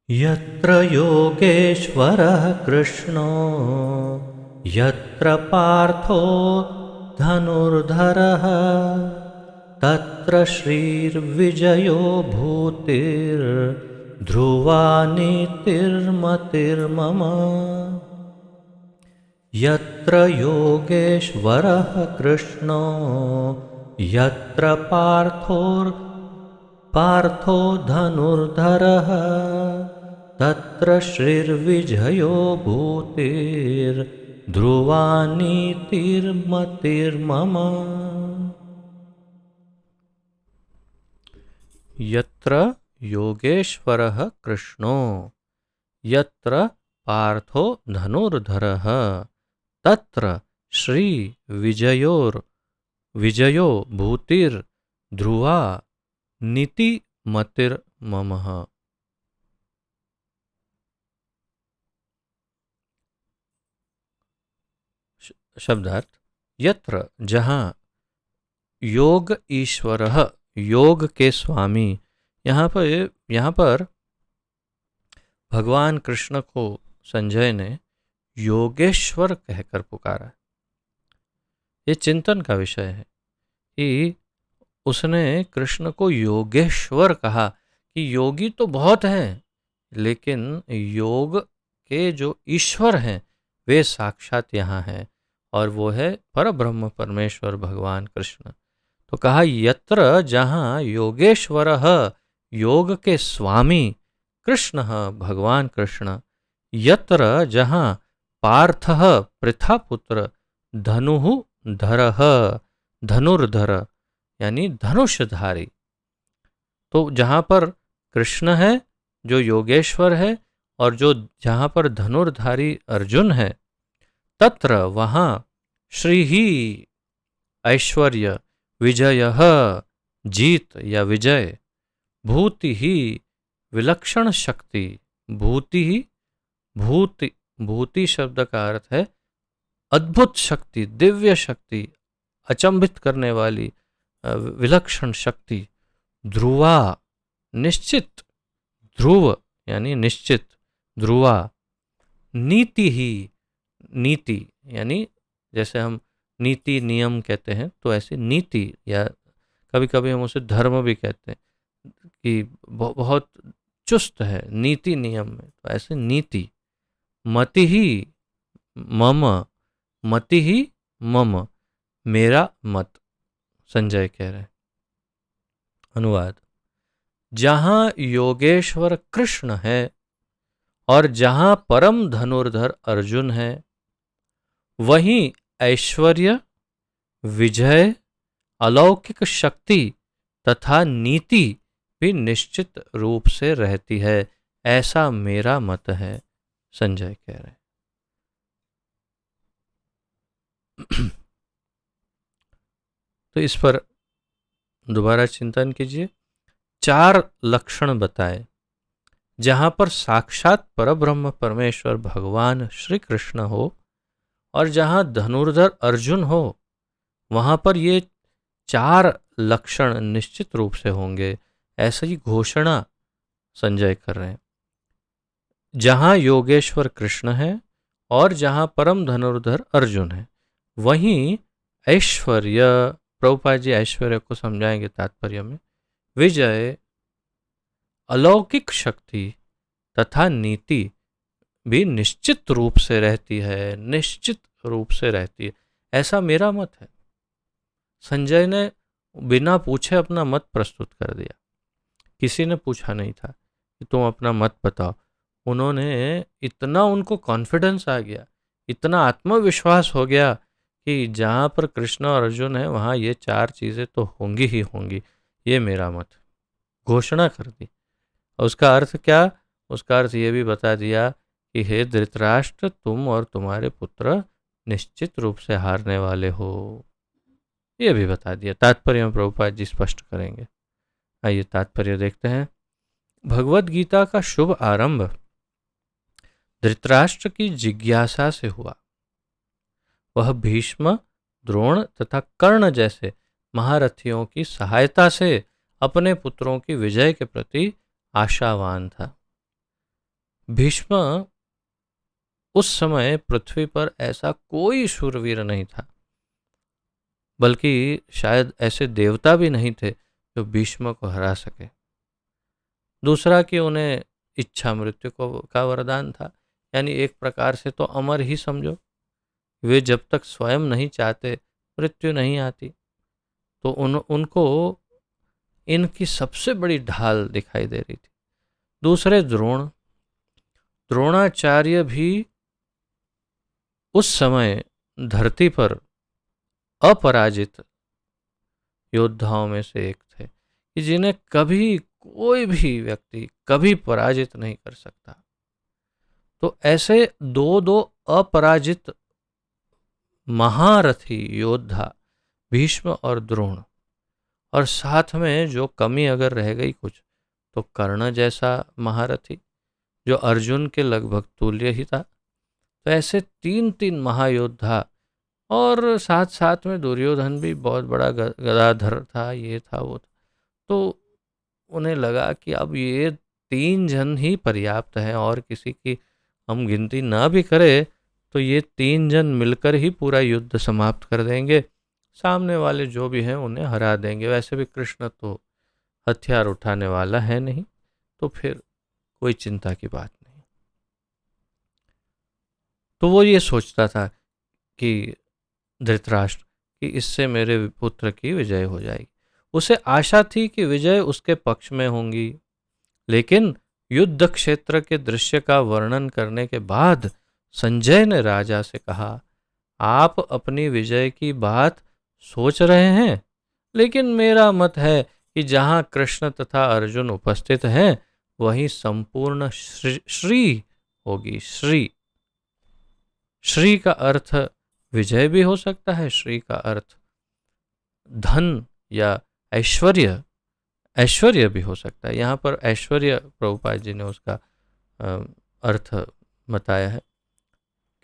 यत्र योगेश्वरः कृष्णो यत्र पार्थो धनुर्धरः तत्र श्रीर्विजयो भूतिर्ध्रुवा नीतिर्मतिर्मम। यत्र योगेश्वरः कृष्णो यत्र पार्थो धनुर्धरः तत्र श्रीर्विजयो भूतिर्ध्रुवा नीतिर्मतिर्मम। यत्र योगेश्वरः कृष्णो यत्र पार्थो धनुर्धरः तत्र श्री विजयो भूतिर्ध्रुवा नीतिमतिर्ममः। शब्दार्थ, यत्र जहाँ, योग ईश्वरः योग के स्वामी, यहाँ पर भगवान कृष्ण को संजय ने योगेश्वर कहकर पुकारा। ये चिंतन का विषय है कि उसने कृष्ण को योगेश्वर कहा कि योगी तो बहुत हैं, लेकिन योग के जो ईश्वर हैं वे साक्षात यहाँ हैं, और वो है परब्रह्म परमेश्वर भगवान कृष्ण। तो कहा यत्र जहाँ योगेश्वरः योग के स्वामी कृष्ण भगवान कृष्ण, यत्र जहाँ पार्थः पृथापुत्र धनुर्धर यानी धनुषधारी। तो जहाँ पर कृष्ण है जो योगेश्वर है, और जो जहाँ पर धनुर्धारी अर्जुन है, तत्र वहाँ श्री ही ऐश्वर्य, विजय जीत या विजय, भूति ही विलक्षण शक्ति, भूति शब्द का अर्थ है अद्भुत शक्ति, दिव्य शक्ति, अचंभित करने वाली विलक्षण शक्ति, ध्रुवा निश्चित, ध्रुव यानी निश्चित, ध्रुवा नीति ही, नीति यानी जैसे हम नीति नियम कहते हैं, तो ऐसे नीति, या कभी कभी हम उसे धर्म भी कहते हैं कि बहुत चुस्त है नीति नियम में, तो ऐसे नीति। मति ही मम, मेरा मत, संजय कह रहे हैं। अनुवाद, जहाँ योगेश्वर कृष्ण है और जहाँ परम धनुर्धर अर्जुन है, वहीं ऐश्वर्य, विजय, अलौकिक शक्ति तथा नीति भी निश्चित रूप से रहती है, ऐसा मेरा मत है, संजय कह रहे हैं। तो इस पर दोबारा चिंतन कीजिए। 4 लक्षण बताए जहां पर साक्षात परब्रह्म परमेश्वर भगवान श्री कृष्ण हो और जहां धनुर्धर अर्जुन हो, वहां पर ये 4 लक्षण निश्चित रूप से होंगे, ऐसी घोषणा संजय कर रहे हैं। जहां योगेश्वर कृष्ण है और जहां परम धनुर्धर अर्जुन है, वहीं ऐश्वर्य, प्रभुपाद जी ऐश्वर्य को समझाएंगे तात्पर्य में, विजय, अलौकिक शक्ति तथा नीति भी निश्चित रूप से रहती है, निश्चित रूप से रहती है, ऐसा मेरा मत है। संजय ने बिना पूछे अपना मत प्रस्तुत कर दिया, किसी ने पूछा नहीं था कि तुम अपना मत बताओ। उन्होंने इतना, उनको कॉन्फिडेंस आ गया, इतना आत्मविश्वास हो गया कि जहाँ पर कृष्ण और अर्जुन है वहाँ ये 4 चीज़ें तो होंगी ही होंगी, ये मेरा मत, घोषणा कर दी। और उसका अर्थ क्या? उसका अर्थ ये भी बता दिया कि हे धृतराष्ट्र, तुम और तुम्हारे पुत्र निश्चित रूप से हारने वाले हो, ये भी बता दिया। तात्पर्य में प्रभुपाद जी स्पष्ट करेंगे। आइए तात्पर्य देखते हैं। भगवत गीता का शुभ आरंभ धृतराष्ट्र की जिज्ञासा से हुआ। वह भीष्म, द्रोण तथा कर्ण जैसे महारथियों की सहायता से अपने पुत्रों की विजय के प्रति आशावान था। भीष्म, उस समय पृथ्वी पर ऐसा कोई शूरवीर नहीं था, बल्कि शायद ऐसे देवता भी नहीं थे जो भीष्म को हरा सके। दूसरा कि उन्हें इच्छा मृत्यु का वरदान था, यानी एक प्रकार से तो अमर ही समझो। वे जब तक स्वयं नहीं चाहते मृत्यु नहीं आती। तो उनको इनकी सबसे बड़ी ढाल दिखाई दे रही थी। दूसरे द्रोणाचार्य भी उस समय धरती पर अपराजित योद्धाओं में से एक थे कि जिन्हें कभी कोई भी व्यक्ति कभी पराजित नहीं कर सकता। तो ऐसे दो अपराजित महारथी योद्धा भीष्म और द्रोण, और साथ में जो कमी अगर रह गई कुछ, तो कर्ण जैसा महारथी जो अर्जुन के लगभग तुल्य ही था। तो ऐसे 3 महायोद्धा, और साथ साथ में दुर्योधन भी बहुत बड़ा गदाधर था, ये था वो था। तो उन्हें लगा कि अब ये 3 जन ही पर्याप्त हैं, और किसी की हम गिनती ना भी करें तो ये 3 जन मिलकर ही पूरा युद्ध समाप्त कर देंगे, सामने वाले जो भी हैं उन्हें हरा देंगे। वैसे भी कृष्ण तो हथियार उठाने वाला है नहीं, तो फिर कोई चिंता की बात नहीं। तो वो ये सोचता था कि धृतराष्ट्र कि इससे मेरे पुत्र की विजय हो जाएगी। उसे आशा थी कि विजय उसके पक्ष में होंगी, लेकिन युद्ध क्षेत्र के दृश्य का वर्णन करने के बाद संजय ने राजा से कहा, आप अपनी विजय की बात सोच रहे हैं, लेकिन मेरा मत है कि जहां कृष्ण तथा अर्जुन उपस्थित हैं वहीं संपूर्ण श्री होगी। श्री का अर्थ विजय भी हो सकता है, श्री का अर्थ धन या ऐश्वर्य भी हो सकता है। यहाँ पर ऐश्वर्य प्रभुपाद जी ने उसका अर्थ बताया है,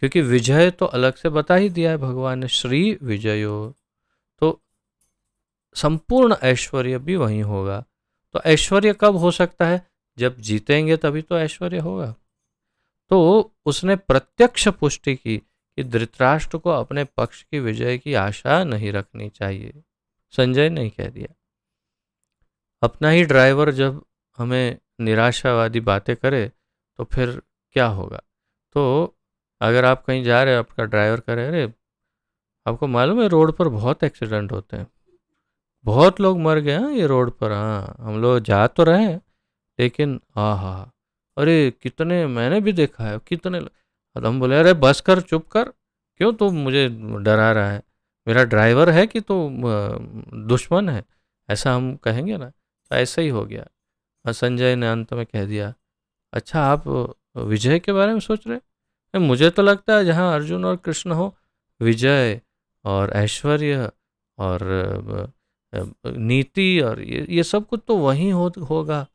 क्योंकि विजय तो अलग से बता ही दिया है भगवान ने, श्री विजयो, तो संपूर्ण ऐश्वर्य भी वहीं होगा। तो ऐश्वर्य कब हो सकता है? जब जीतेंगे तभी तो ऐश्वर्य होगा। तो उसने प्रत्यक्ष पुष्टि की कि धृतराष्ट्र को अपने पक्ष की विजय की आशा नहीं रखनी चाहिए। संजय ने कह दिया। अपना ही ड्राइवर जब हमें निराशावादी बातें करे तो फिर क्या होगा? तो अगर आप कहीं जा रहे हैं, आपका ड्राइवर करे, अरे आपको मालूम है रोड पर बहुत एक्सीडेंट होते हैं, बहुत लोग मर गए हैं ये रोड पर, हाँ हम लोग जा तो रहे हैं लेकिन हाँ, अरे कितने, मैंने भी देखा है कितने। हम बोले अरे बस कर, चुप कर, क्यों तू मुझे डरा रहा है, मेरा ड्राइवर है कि तो दुश्मन है, ऐसा हम कहेंगे ना। तो ऐसा ही हो गया। संजय ने अंत में कह दिया, अच्छा आप विजय के बारे में सोच रहे हैं? मुझे तो लगता है जहाँ अर्जुन और कृष्ण हो, विजय और ऐश्वर्य और नीति और ये सब कुछ तो वहीं होगा।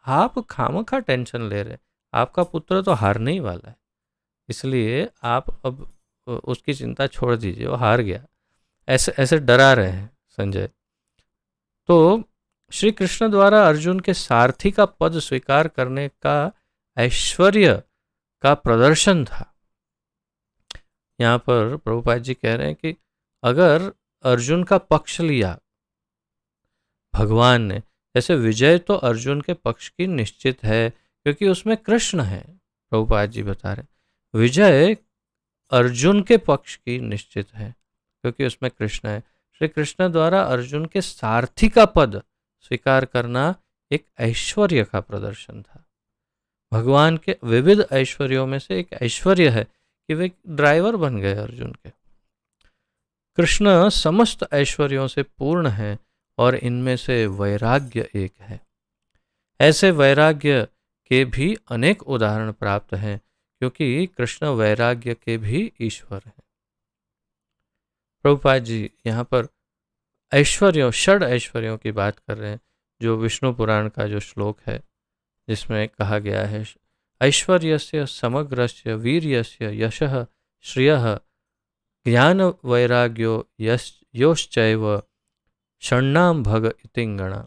आप खामखा टेंशन ले रहे हैं, आपका पुत्र तो हारने ही वाला है, इसलिए आप अब उसकी चिंता छोड़ दीजिए, वो हार गया। ऐसे ऐसे डरा रहे हैं संजय। तो श्री कृष्ण द्वारा अर्जुन के सारथी का पद स्वीकार करने का ऐश्वर्य का प्रदर्शन था। यहाँ पर प्रभुपाद जी कह रहे हैं कि अगर अर्जुन का पक्ष लिया भगवान ने, जैसे विजय तो अर्जुन के पक्ष की निश्चित है क्योंकि उसमें कृष्ण है, प्रभुपाद जी बता रहे विजय अर्जुन के पक्ष की निश्चित है क्योंकि उसमें कृष्ण है। श्री कृष्ण द्वारा अर्जुन के सारथी का पद स्वीकार करना एक ऐश्वर्य का प्रदर्शन था। भगवान के विविध ऐश्वर्यों में से एक ऐश्वर्य है कि वे ड्राइवर बन गए अर्जुन के। कृष्ण समस्त ऐश्वर्यों से पूर्ण है और इनमें से वैराग्य एक है। ऐसे वैराग्य के भी अनेक उदाहरण प्राप्त हैं क्योंकि कृष्ण वैराग्य के भी ईश्वर हैं। प्रभुपाद जी यहाँ पर ऐश्वर्यों, षड ऐश्वर्यों की बात कर रहे हैं, जो विष्णु पुराण का जो श्लोक है जिसमें कहा गया है, ऐश्वर्यस्य समग्रस्य वीर्यस्य यशः श्रियः ज्ञान वैराग्यो योश्चैव षण्णाम भग इतिंगणा।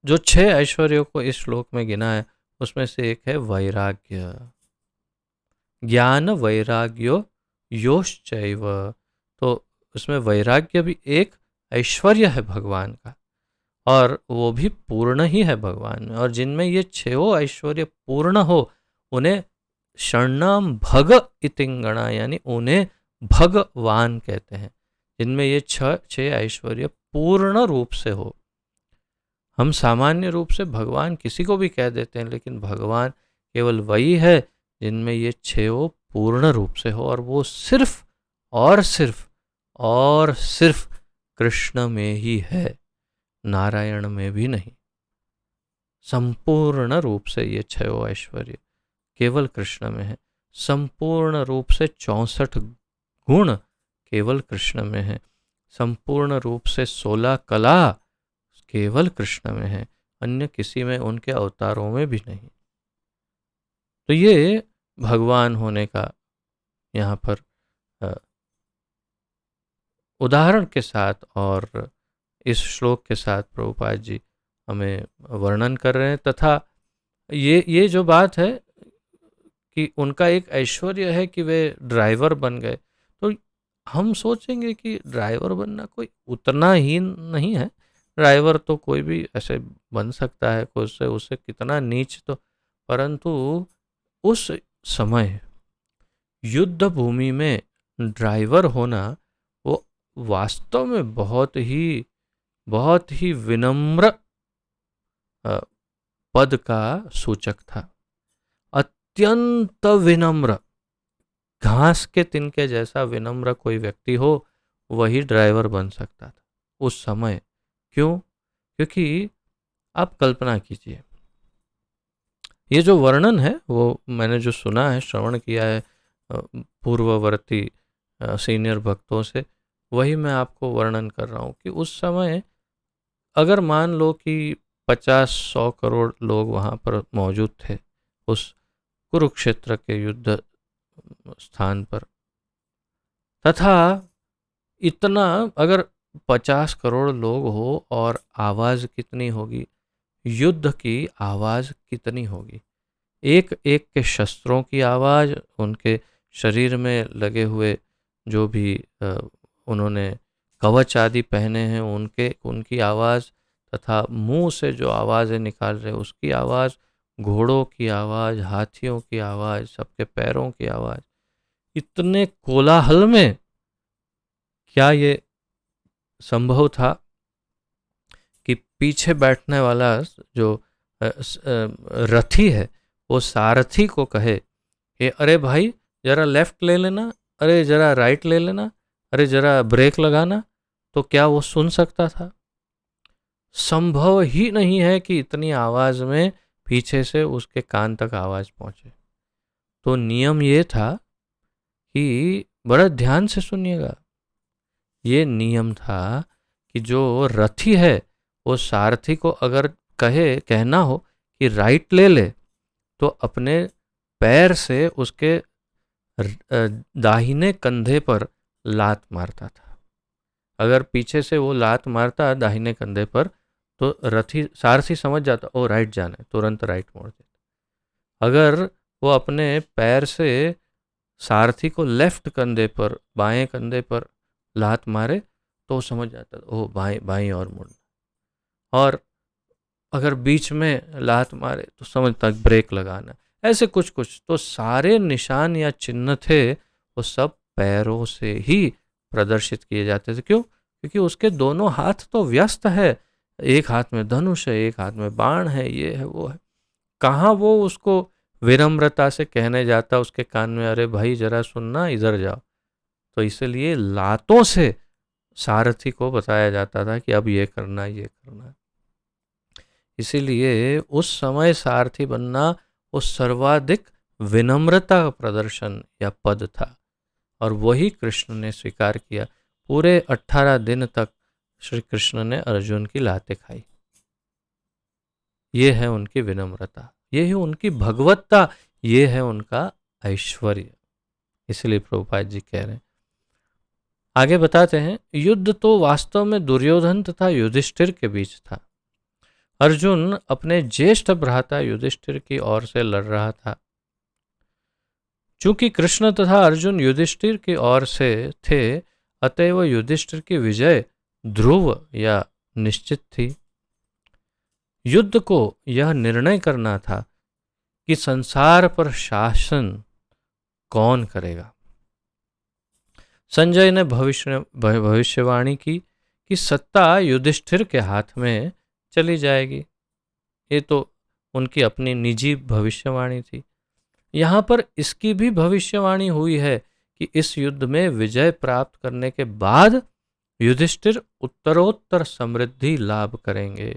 जो 6 ऐश्वर्यों को इस श्लोक में गिना है उसमें से एक है वैराग्य। ज्ञान वैराग्यो योश्चैव, तो उसमें वैराग्य भी एक ऐश्वर्य है भगवान का, और वो भी पूर्ण ही है भगवान में। और जिनमें ये 6 ऐश्वर्य पूर्ण हो उन्हें षण्णाम भग इतिंगणा, यानी उन्हें भगवान कहते हैं, जिनमें ये 6 ऐश्वर्य पूर्ण रूप से हो। हम सामान्य रूप से भगवान किसी को भी कह देते हैं, लेकिन भगवान केवल वही है जिनमें ये 6 पूर्ण रूप से हो, और वो सिर्फ और सिर्फ और सिर्फ कृष्ण में ही है, नारायण में भी नहीं। संपूर्ण रूप से ये 6 ऐश्वर्य केवल कृष्ण में है। संपूर्ण रूप से 64 गुण केवल कृष्ण में है। संपूर्ण रूप से 16 कला केवल कृष्ण में है, अन्य किसी में, उनके अवतारों में भी नहीं। तो ये भगवान होने का यहाँ पर उदाहरण के साथ और इस श्लोक के साथ प्रभुपाद जी हमें वर्णन कर रहे हैं। तथा ये जो बात है कि उनका एक ऐश्वर्य है कि वे ड्राइवर बन गए, तो हम सोचेंगे कि ड्राइवर बनना कोई उतना ही नहीं है। ड्राइवर तो कोई भी ऐसे बन सकता है, कोई उससे कितना नीच, तो परंतु उस समय युद्ध भूमि में ड्राइवर होना वो वास्तव में बहुत ही विनम्र पद का सूचक था। अत्यंत विनम्र, घास के तिनके जैसा विनम्र कोई व्यक्ति हो वही ड्राइवर बन सकता था उस समय। क्यों? क्योंकि आप कल्पना कीजिए, ये जो वर्णन है वो मैंने जो सुना है, श्रवण किया है पूर्ववर्ती सीनियर भक्तों से, वही मैं आपको वर्णन कर रहा हूँ कि उस समय अगर मान लो कि 50-100 करोड़ लोग वहाँ पर मौजूद थे उस कुरुक्षेत्र के युद्ध स्थान पर, तथा इतना अगर 50 करोड़ लोग हो और आवाज़ कितनी होगी, युद्ध की आवाज़ कितनी होगी, एक एक के शस्त्रों की आवाज़, उनके शरीर में लगे हुए जो भी उन्होंने कवच आदि पहने हैं उनकी आवाज़, तथा मुंह से जो आवाज़ें निकाल रहे उसकी आवाज़, घोड़ों की आवाज़, हाथियों की आवाज़, सबके पैरों की आवाज़, इतने कोलाहल में क्या ये संभव था कि पीछे बैठने वाला जो रथी है वो सारथी को कहे कि अरे भाई जरा लेफ्ट ले लेना, अरे जरा राइट ले लेना, अरे जरा ब्रेक लगाना, तो क्या वो सुन सकता था? संभव ही नहीं है कि इतनी आवाज में पीछे से उसके कान तक आवाज पहुंचे। तो नियम ये था कि बड़ा ध्यान से सुनिएगा, ये नियम था कि जो रथी है वो सारथी को अगर कहना हो कि राइट ले ले, तो अपने पैर से उसके दाहिने कंधे पर लात मारता था। अगर पीछे से वो लात मारता दाहिने कंधे पर, तो सारथी समझ जाता ओ राइट जाना है, तुरंत राइट मोड़ देता। अगर वो अपने पैर से सारथी को लेफ्ट कंधे पर, बाएं कंधे पर लात मारे, तो समझ जाता ओ बाएं बाएं और मुड़ना। और अगर बीच में लात मारे तो समझता ब्रेक लगाना। ऐसे कुछ कुछ तो सारे निशान या चिन्ह थे वो सब पैरों से ही प्रदर्शित किए जाते थे। क्यों? क्योंकि उसके दोनों हाथ तो व्यस्त है, एक हाथ में धनुष है, एक हाथ में बाण है, ये है वो है। कहाँ वो उसको विनम्रता से कहने जाता उसके कान में, अरे भाई जरा सुनना, इधर जाओ। तो इसलिए लातों से सारथी को बताया जाता था कि अब ये करना, ये करना। इसीलिए उस समय सारथी बनना वो सर्वाधिक विनम्रता का प्रदर्शन या पद था, और वही कृष्ण ने स्वीकार किया। पूरे 18 दिन तक श्री कृष्ण ने अर्जुन की लातें खाई। ये है उनकी विनम्रता, ये है उनकी भगवत्ता, ये है उनका ऐश्वर्य। इसलिए प्रभुपाद जी कह रहे हैं, आगे बताते हैं, युद्ध तो वास्तव में दुर्योधन तथा युधिष्ठिर के बीच था। अर्जुन अपने ज्येष्ठ भ्राता युधिष्ठिर की ओर से लड़ रहा था। चूंकि कृष्ण तथा अर्जुन युधिष्ठिर की ओर से थे, अतएव युधिष्ठिर की विजय ध्रुव या निश्चित थी। युद्ध को यह निर्णय करना था कि संसार पर शासन कौन करेगा। संजय ने भविष्यवाणी की कि सत्ता युधिष्ठिर के हाथ में चली जाएगी। ये तो उनकी अपनी निजी भविष्यवाणी थी। यहाँ पर इसकी भी भविष्यवाणी हुई है कि इस युद्ध में विजय प्राप्त करने के बाद युधिष्ठिर उत्तरोत्तर समृद्धि लाभ करेंगे,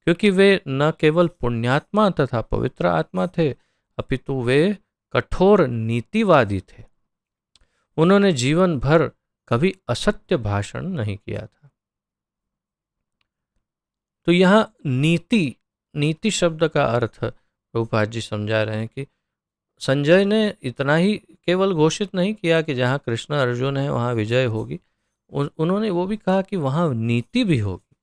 क्योंकि वे न केवल पुण्यात्मा तथा पवित्र आत्मा थे, अपितु वे कठोर नीतिवादी थे। उन्होंने जीवन भर कभी असत्य भाषण नहीं किया था। तो यहाँ नीति शब्द का अर्थ प्रभुपाद जी समझा रहे हैं कि संजय ने इतना ही केवल घोषित नहीं किया कि जहाँ कृष्ण अर्जुन है वहाँ विजय होगी, उन्होंने वो भी कहा कि वहाँ नीति भी होगी,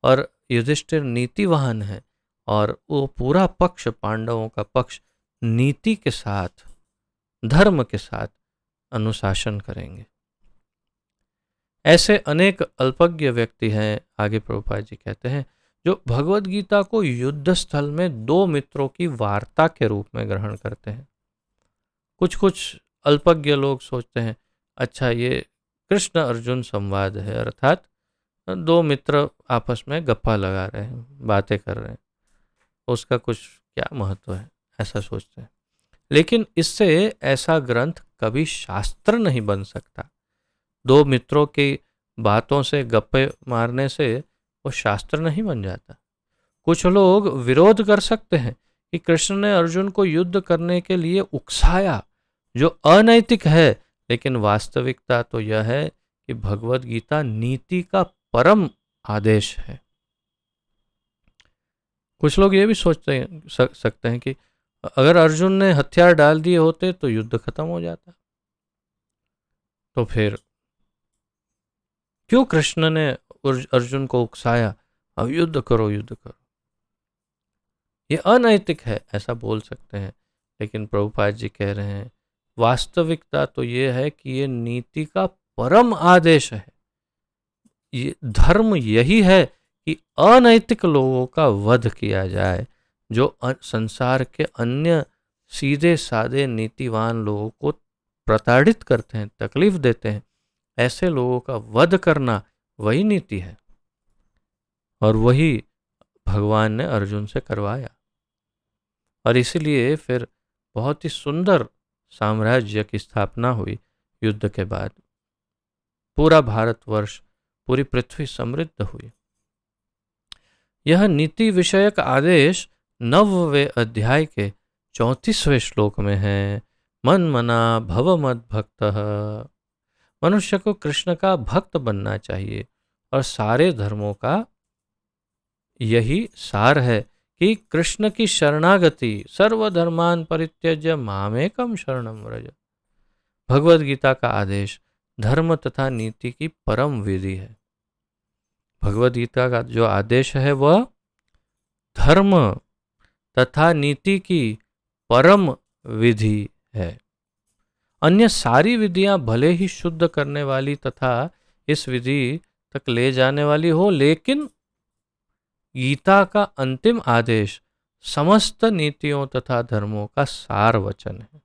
और युधिष्ठिर नीतिवान है, और वो पूरा पक्ष, पांडवों का पक्ष नीति के साथ, धर्म के साथ अनुशासन करेंगे। ऐसे अनेक अल्पज्ञ व्यक्ति हैं, आगे प्रभुपाद जी कहते हैं, जो भगवद गीता को युद्ध स्थल में दो मित्रों की वार्ता के रूप में ग्रहण करते हैं। कुछ कुछ अल्पज्ञ लोग सोचते हैं, अच्छा ये कृष्ण अर्जुन संवाद है, अर्थात दो मित्र आपस में गप्पा लगा रहे हैं, बातें कर रहे हैं, उसका कुछ क्या महत्व है, ऐसा सोचते हैं। लेकिन इससे ऐसा ग्रंथ कभी शास्त्र नहीं बन सकता। दो मित्रों की बातों से, गप्पे मारने से वो शास्त्र नहीं बन जाता। कुछ लोग विरोध कर सकते हैं कि कृष्ण ने अर्जुन को युद्ध करने के लिए उकसाया, जो अनैतिक है, लेकिन वास्तविकता तो यह है कि भगवद गीता नीति का परम आदेश है। कुछ लोग ये भी सकते हैं कि अगर अर्जुन ने हथियार डाल दिए होते तो युद्ध खत्म हो जाता, तो फिर क्यों कृष्ण ने अर्जुन को उकसाया, अब युद्ध करो, युद्ध करो, ये अनैतिक है, ऐसा बोल सकते हैं। लेकिन प्रभुपाद जी कह रहे हैं, वास्तविकता तो ये है कि ये नीति का परम आदेश है। ये धर्म यही है कि अनैतिक लोगों का वध किया जाए, जो संसार के अन्य सीधे साधे नीतिवान लोगों को प्रताड़ित करते हैं, तकलीफ देते हैं, ऐसे लोगों का वध करना वही नीति है, और वही भगवान ने अर्जुन से करवाया। और इसीलिए फिर बहुत ही सुंदर साम्राज्य की स्थापना हुई युद्ध के बाद। पूरा भारतवर्ष, पूरी पृथ्वी समृद्ध हुई। यह नीति विषयक आदेश 9वें अध्याय के 34वें श्लोक में है। मन मना भव मद भक्तः। मनुष्य को कृष्ण का भक्त बनना चाहिए और सारे धर्मों का यही सार है कि कृष्ण की शरणागति, सर्वधर्मान परित्यज्य मामेकम शरणम व्रज। भगवद गीता का आदेश धर्म तथा नीति की परम विधि है। भगवद गीता का जो आदेश है वह धर्म तथा नीति की परम विधि है। अन्य सारी विधियां भले ही शुद्ध करने वाली तथा इस विधि तक ले जाने वाली हो, लेकिन गीता का अंतिम आदेश समस्त नीतियों तथा धर्मों का सार वचन है।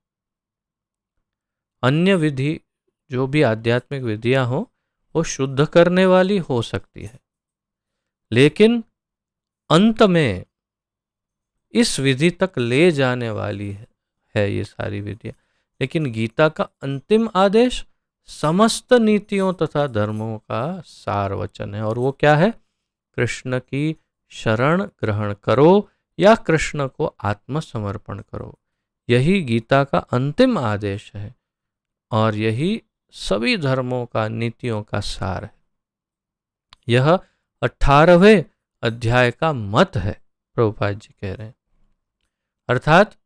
अन्य विधि जो भी आध्यात्मिक विधियां हो वो शुद्ध करने वाली हो सकती है, लेकिन अंत में इस विधि तक ले जाने वाली है ये सारी विधियां। लेकिन गीता का अंतिम आदेश समस्त नीतियों तथा धर्मों का सार वचन है, और वो क्या है? कृष्ण की शरण ग्रहण करो या कृष्ण को आत्मसमर्पण करो। यही गीता का अंतिम आदेश है और यही सभी धर्मों का, नीतियों का सार है। यह 18वें अध्याय का मत है, प्रभुपाद जी कह रहे हैं। अर्थात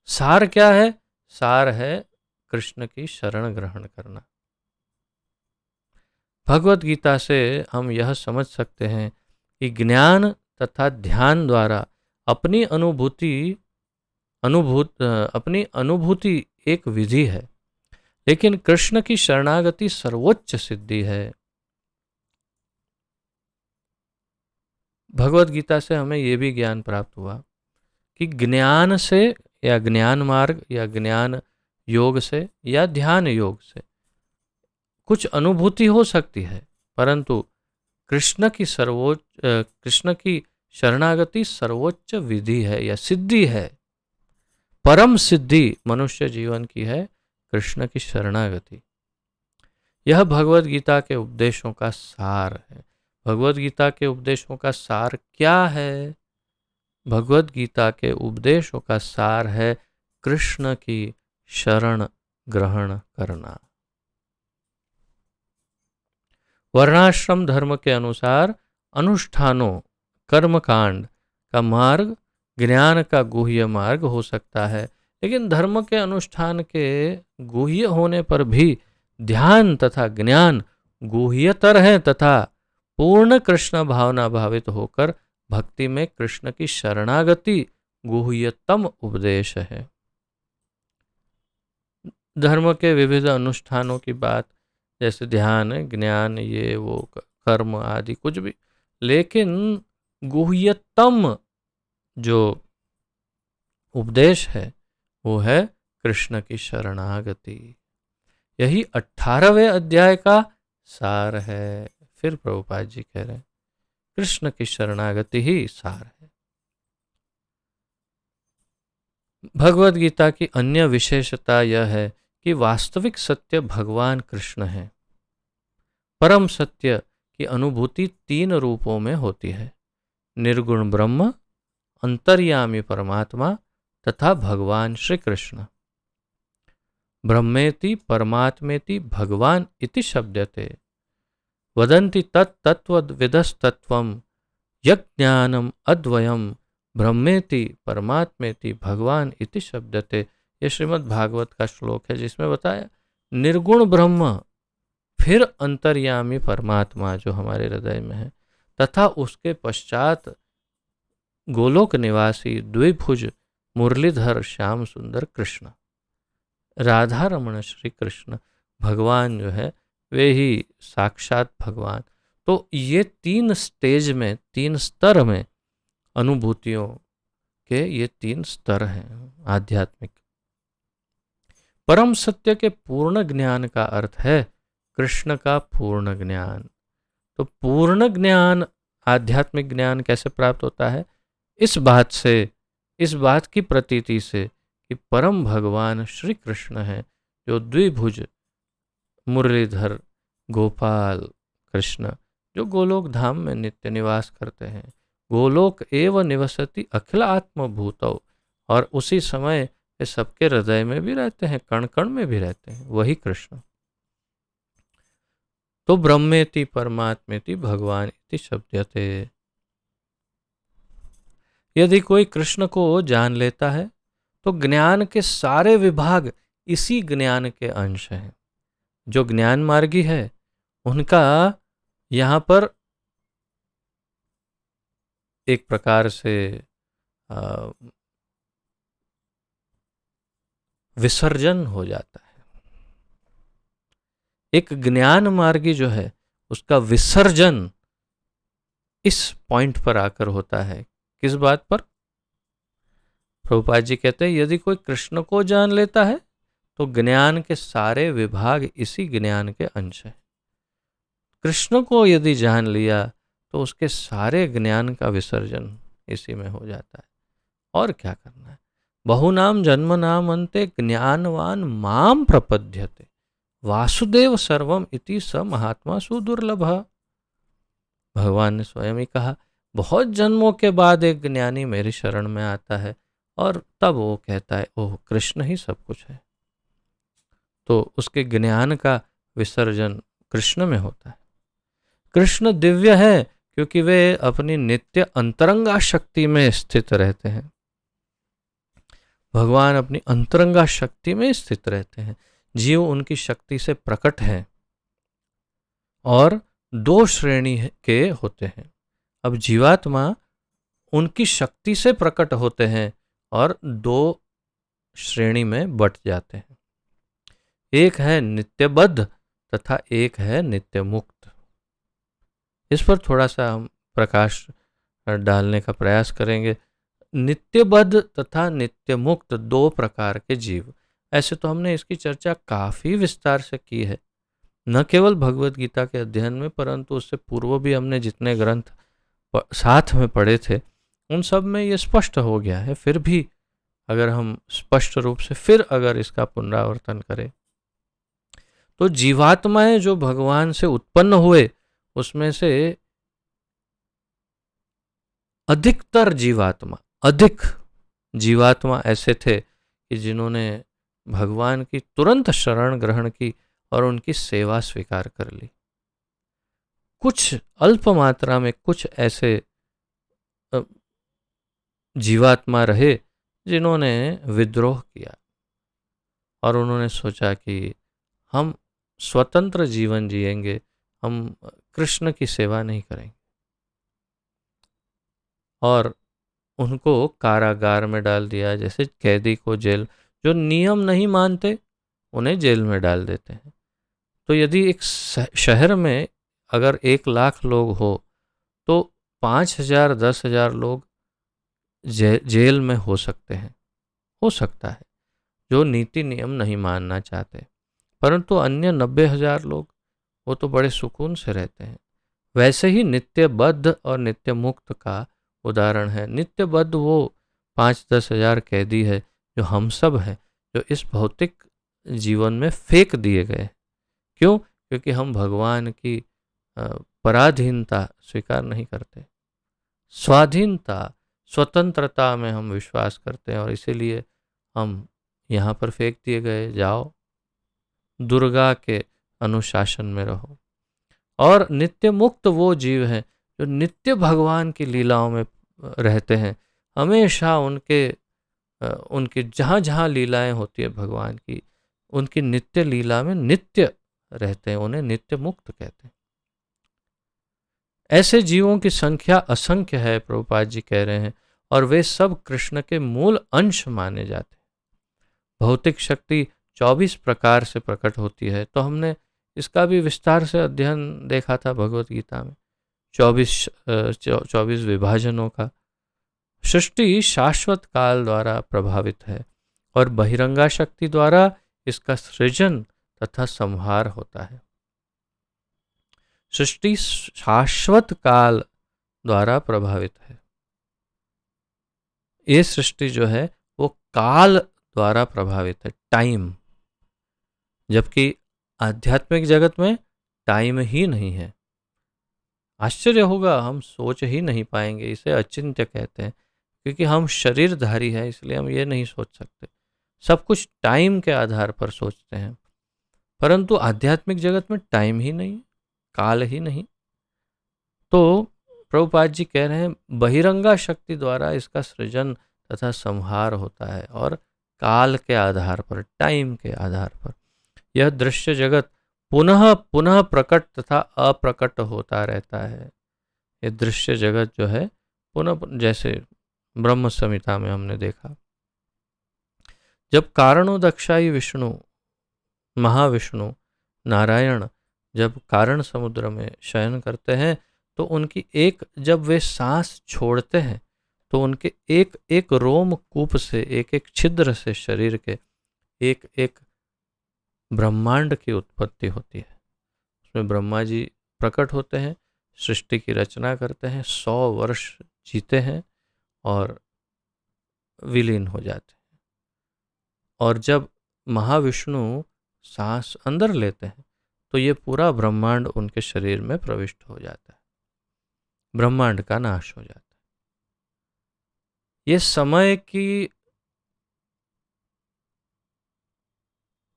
सार क्या है? सार है कृष्ण की शरण ग्रहण करना। भगवत गीता से हम यह समझ सकते हैं कि ज्ञान तथा ध्यान द्वारा अपनी अनुभूति एक विधि है, लेकिन कृष्ण की शरणागति सर्वोच्च सिद्धि है। भगवत गीता से हमें यह भी ज्ञान प्राप्त हुआ कि ज्ञान से या ज्ञान मार्ग या ज्ञान योग से या ध्यान योग से कुछ अनुभूति हो सकती है, परंतु कृष्ण की शरणागति सर्वोच्च विधि है या सिद्धि है। परम सिद्धि मनुष्य जीवन की है कृष्ण की शरणागति। यह भगवत गीता के उपदेशों का सार है। भगवत गीता के उपदेशों का सार क्या है? भगवत गीता के उपदेशों का सार है कृष्ण की शरण ग्रहण करना। वर्णाश्रम धर्म के अनुसार अनुष्ठानों, कर्मकांड का मार्ग ज्ञान का गुह्य मार्ग हो सकता है, लेकिन धर्म के अनुष्ठान के गुह्य होने पर भी ध्यान तथा ज्ञान गुह्यतर है तथा पूर्ण कृष्ण भावना भावित होकर भक्ति में कृष्ण की शरणागति गुह्यतम उपदेश है। धर्म के विविध अनुष्ठानों की बात, जैसे ध्यान, ज्ञान, ये वो कर्म आदि कुछ भी, लेकिन गुह्यतम जो उपदेश है वो है कृष्ण की शरणागति। यही 18वें अध्याय का सार है। फिर प्रभुपाद जी कह रहे हैं कृष्ण की शरणागति ही सार है। भगवद गीता की अन्य विशेषता यह है कि वास्तविक सत्य भगवान कृष्ण है। परम सत्य की अनुभूति 3 रूपों में होती है: निर्गुण ब्रह्म, अंतर्यामी परमात्मा तथा भगवान श्री कृष्ण। ब्रह्मेति परमात्मेति भगवान इति शब्दते वदन्ति तत्तत्त्वविदस्तत्त्वं यज्ञानम अद्वयम ब्रह्मेति परमात्मेति भगवान इति शब्दते। ये श्रीमद् भागवत का श्लोक है जिसमें बताया निर्गुण ब्रह्म, फिर अंतर्यामी परमात्मा जो हमारे हृदय में है, तथा उसके पश्चात गोलोक निवासी द्विभुज मुरलीधर श्याम सुंदर कृष्ण, राधा रमण श्री कृष्ण भगवान जो है वे ही साक्षात भगवान। तो ये 3 स्टेज में, 3 स्तर में अनुभूतियों के ये 3 स्तर हैं आध्यात्मिक। परम सत्य के पूर्ण ज्ञान का अर्थ है कृष्ण का पूर्ण ज्ञान। तो पूर्ण ज्ञान, आध्यात्मिक ज्ञान कैसे प्राप्त होता है? इस बात की प्रतीति से कि परम भगवान श्री कृष्ण हैं, जो द्विभुज मुरलीधर गोपाल कृष्ण, जो गोलोक धाम में नित्य निवास करते हैं। गोलोक एव निवसति अखिल आत्मभूतौ, और उसी समय वे सबके हृदय में भी रहते हैं, कण कण में भी रहते हैं, वही कृष्ण। तो ब्रह्मेति परमात्मेति भगवान इति शब्दयते। यदि कोई कृष्ण को जान लेता है तो ज्ञान के सारे विभाग इसी ज्ञान के अंश हैं। जो ज्ञान मार्गी है उनका यहाँ पर एक प्रकार से विसर्जन हो जाता है। एक ज्ञान मार्गी जो है उसका विसर्जन इस पॉइंट पर आकर होता है। किस बात पर? प्रभुपाद जी कहते हैं यदि कोई कृष्ण को जान लेता है तो ज्ञान के सारे विभाग इसी ज्ञान के अंश हैं। कृष्ण को यदि जान लिया तो उसके सारे ज्ञान का विसर्जन इसी में हो जाता है। और क्या करना है? बहुनाम जन्म नाम अंते ज्ञानवान माम प्रपद्यते वासुदेव सर्वम इति स महात्मा सुदुर्लभ। भगवान ने स्वयं ही कहा, बहुत जन्मों के बाद एक ज्ञानी मेरी शरण में आता है और तब वो कहता है ओह कृष्ण ही सब कुछ है। तो उसके ज्ञान का विसर्जन कृष्ण में होता है। कृष्ण दिव्य है क्योंकि वे अपनी नित्य अंतरंगा शक्ति में स्थित रहते हैं। भगवान अपनी अंतरंगा शक्ति में स्थित रहते हैं। जीव उनकी शक्ति से प्रकट है और दो श्रेणी के होते हैं। अब जीवात्मा उनकी शक्ति से प्रकट होते हैं और दो श्रेणी में बट जाते हैं। एक है नित्यबद्ध तथा एक है नित्य मुक्त। इस पर थोड़ा सा हम प्रकाश डालने का प्रयास करेंगे। नित्यबद्ध तथा नित्य मुक्त दो प्रकार के जीव। ऐसे तो हमने इसकी चर्चा काफी विस्तार से की है, न केवल भगवत गीता के अध्ययन में परंतु उससे पूर्व भी हमने जितने ग्रंथ साथ में पढ़े थे उन सब में ये स्पष्ट हो गया है। फिर भी अगर हम स्पष्ट रूप से फिर अगर इसका पुनरावर्तन करें तो जीवात्माएं जो भगवान से उत्पन्न हुए उसमें से अधिकतर अधिक जीवात्मा ऐसे थे कि जिन्होंने भगवान की तुरंत शरण ग्रहण की और उनकी सेवा स्वीकार कर ली। कुछ अल्प मात्रा में कुछ ऐसे जीवात्मा रहे जिन्होंने विद्रोह किया और उन्होंने सोचा कि हम स्वतंत्र जीवन जिएंगे, हम कृष्ण की सेवा नहीं करेंगे, और उनको कारागार में डाल दिया। जैसे कैदी को जेल, जो नियम नहीं मानते उन्हें जेल में डाल देते हैं। तो यदि एक शहर में अगर 1,00,000 लोग हो तो 5,000 10,000 लोग जेल में हो सकते हैं, हो सकता है, जो नीति नियम नहीं मानना चाहते। परंतु अन्य 90,000 लोग वो तो बड़े सुकून से रहते हैं। वैसे ही नित्यबद्ध और नित्य मुक्त का उदाहरण है। नित्यबद्ध वो 5-10 हजार कैदी है जो हम सब हैं, जो इस भौतिक जीवन में फेंक दिए गए। क्यों? क्योंकि हम भगवान की पराधीनता स्वीकार नहीं करते, स्वाधीनता स्वतंत्रता में हम विश्वास करते हैं और इसीलिए हम यहाँ पर फेंक दिए गए। जाओ दुर्गा के अनुशासन में रहो। और नित्य मुक्त वो जीव हैं जो नित्य भगवान की लीलाओं में रहते हैं। हमेशा उनकी जहाँ जहाँ लीलाएं होती है भगवान की, उनकी नित्य लीला में नित्य रहते हैं। उन्हें नित्य मुक्त कहते हैं। ऐसे जीवों की संख्या असंख्य है, प्रभुपाद जी कह रहे हैं, और वे सब कृष्ण के मूल अंश माने जाते हैं। भौतिक शक्ति 24 प्रकार से प्रकट होती है, तो हमने इसका भी विस्तार से अध्ययन देखा था भगवत गीता में, 24 विभाजनों का। सृष्टि शाश्वत काल द्वारा प्रभावित है और बहिरंगा शक्ति द्वारा इसका सृजन तथा संहार होता है। सृष्टि शाश्वत काल द्वारा प्रभावित है। ये सृष्टि जो है वो काल द्वारा प्रभावित है, टाइम। जबकि आध्यात्मिक जगत में टाइम ही नहीं है। आश्चर्य होगा, हम सोच ही नहीं पाएंगे, इसे अचिंत्य कहते हैं, क्योंकि हम शरीरधारी है, इसलिए हम ये नहीं सोच सकते। सब कुछ टाइम के आधार पर सोचते हैं, परंतु आध्यात्मिक जगत में टाइम ही नहीं, काल ही नहीं। तो प्रभुपाद जी कह रहे हैं बहिरंगा शक्ति द्वारा इसका सृजन तथा संहार होता है, और काल के आधार पर, टाइम के आधार पर यह दृश्य जगत पुनः पुनः प्रकट तथा अप्रकट होता रहता है। ये दृश्य जगत जो है पुनः, जैसे ब्रह्म संहिता में हमने देखा, जब कारणोदक्षाई विष्णु, महाविष्णु नारायण जब कारण समुद्र में शयन करते हैं, तो उनकी जब वे सांस छोड़ते हैं, तो उनके एक एक रोम कूप से, एक एक छिद्र से शरीर के एक एक ब्रह्मांड की उत्पत्ति होती है। उसमें ब्रह्मा जी प्रकट होते हैं, सृष्टि की रचना करते हैं, 100 वर्ष जीते हैं और विलीन हो जाते हैं। और जब महाविष्णु सांस अंदर लेते हैं, तो ये पूरा ब्रह्मांड उनके शरीर में प्रविष्ट हो जाता है, ब्रह्मांड का नाश हो जाता है। ये समय की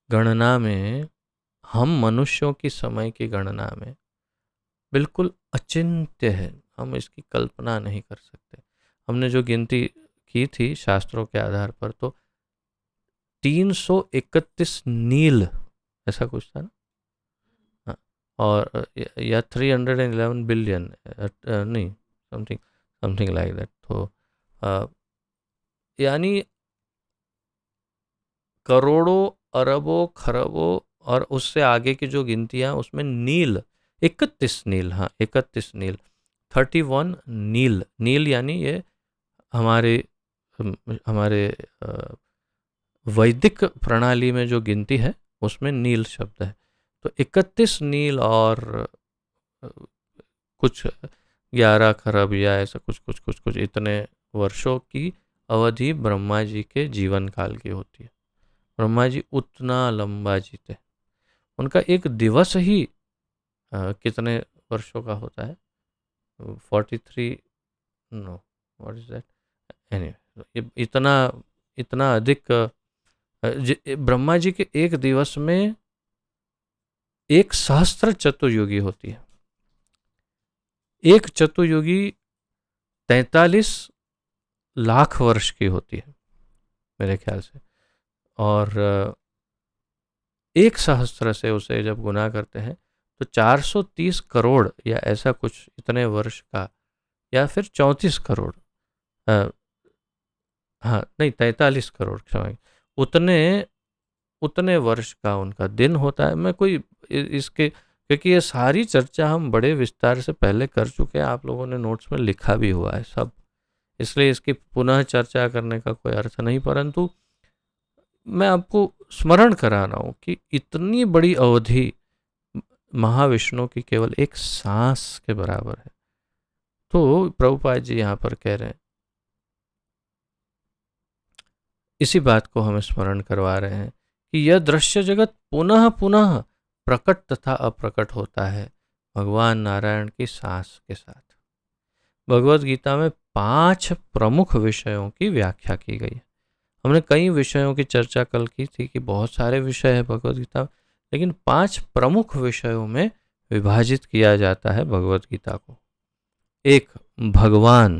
गणना में, हम मनुष्यों की समय की गणना में बिल्कुल अचिंत्य है, हम इसकी कल्पना नहीं कर सकते। हमने जो गिनती की थी शास्त्रों के आधार पर, तो 331 नील ऐसा कुछ था ना, हाँ, और या 311 बिलियन, नहीं, समथिंग समथिंग लाइक दैट। तो यानी करोड़ों, अरबों, खरबों और उससे आगे की जो गिनतियां, उसमें नील 31 नील, हाँ 31 नील, 31 नील। नील यानी ये हमारे हमारे वैदिक प्रणाली में जो गिनती है उसमें नील शब्द है। तो 31 नील और कुछ 11 खरब या ऐसा कुछ कुछ कुछ कुछ इतने वर्षों की अवधि ब्रह्मा जी के जीवन काल की होती है। ब्रह्मा जी उतना लंबा जीते, उनका एक दिवस ही कितने वर्षों का होता है, 43, know what is that, anyway इतना इतना अधिक। ब्रह्मा जी के एक दिवस में 1 सहस्त्र चतुर्युगी होती है। एक चतुर्युगी 43 लाख वर्ष की होती है मेरे ख्याल से, और 1 सहस्त्र से उसे जब गुना करते हैं तो 430 करोड़ या ऐसा कुछ इतने वर्ष का, या फिर 34 करोड़, हाँ नहीं 43 करोड़, क्षमा, उतने वर्ष का उनका दिन होता है। मैं कोई इसके, क्योंकि ये सारी चर्चा हम बड़े विस्तार से पहले कर चुके हैं, आप लोगों ने नोट्स में लिखा भी हुआ है सब, इसलिए इसकी पुनः चर्चा करने का कोई अर्थ नहीं। परंतु मैं आपको स्मरण करा रहा हूँ कि इतनी बड़ी अवधि महाविष्णु की केवल एक सांस के बराबर है। तो प्रभुपाद जी यहाँ पर कह रहे हैं, इसी बात को हमें स्मरण करवा रहे हैं कि यह दृश्य जगत पुनः पुनः प्रकट तथा अप्रकट होता है भगवान नारायण की सांस के साथ। भगवत गीता में 5 प्रमुख विषयों की व्याख्या की गई है। हमने कई विषयों की चर्चा कल की थी कि बहुत सारे विषय है भगवत गीता में, लेकिन 5 प्रमुख विषयों में विभाजित किया जाता है भगवत गीता को। 1 भगवान,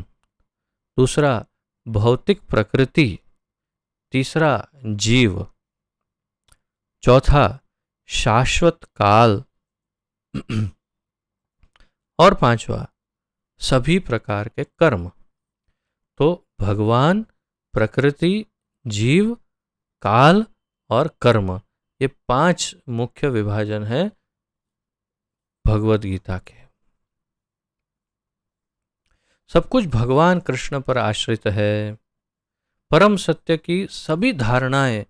दूसरा भौतिक प्रकृति, तीसरा जीव, चौथा शाश्वत काल और 5वां सभी प्रकार के कर्म। तो भगवान, प्रकृति, जीव, काल और कर्म, ये 5 मुख्य विभाजन है भगवत गीता के। सब कुछ भगवान कृष्ण पर आश्रित है। परम सत्य की सभी धारणाएं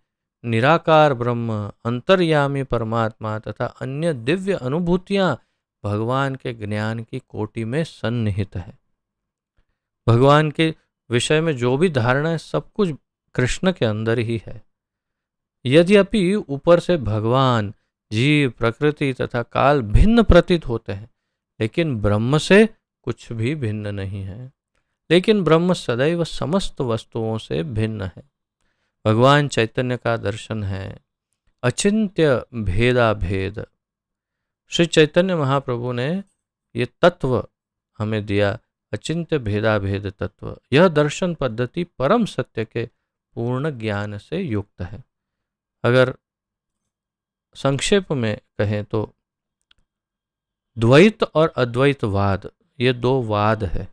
निराकार ब्रह्म, अंतर्यामी परमात्मा तथा अन्य दिव्य अनुभूतियां भगवान के ज्ञान की कोटि में सन्निहित है। भगवान के विषय में जो भी धारणा है सब कुछ कृष्ण के अंदर ही है। यद्यपि ऊपर से भगवान, जीव, प्रकृति तथा काल भिन्न प्रतीत होते हैं, लेकिन ब्रह्म से कुछ भी भिन्न नहीं है। लेकिन ब्रह्म सदैव समस्त वस्तुओं से भिन्न है। भगवान चैतन्य का दर्शन है अचिंत्य भेदाभेद। श्री चैतन्य महाप्रभु ने ये तत्व हमें दिया, अचिंत्य भेदाभेद तत्व। यह दर्शन पद्धति परम सत्य के पूर्ण ज्ञान से युक्त है। अगर संक्षेप में कहें तो द्वैत और अद्वैतवाद, ये दो वाद है।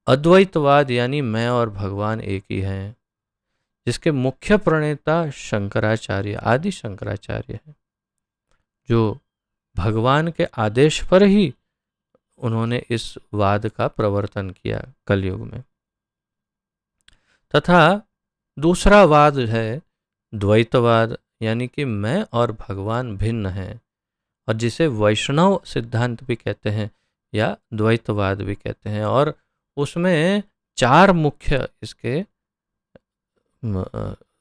अद्वैतवाद यानी मैं और भगवान एक ही हैं, जिसके मुख्य प्रणेता शंकराचार्य, आदि शंकराचार्य हैं, जो भगवान के आदेश पर ही उन्होंने इस वाद का प्रवर्तन किया कलयुग में। तथा दूसरा वाद है द्वैतवाद, यानी कि मैं और भगवान भिन्न हैं, और जिसे वैष्णव सिद्धांत भी कहते हैं या द्वैतवाद भी कहते हैं। और उसमें चार मुख्य इसके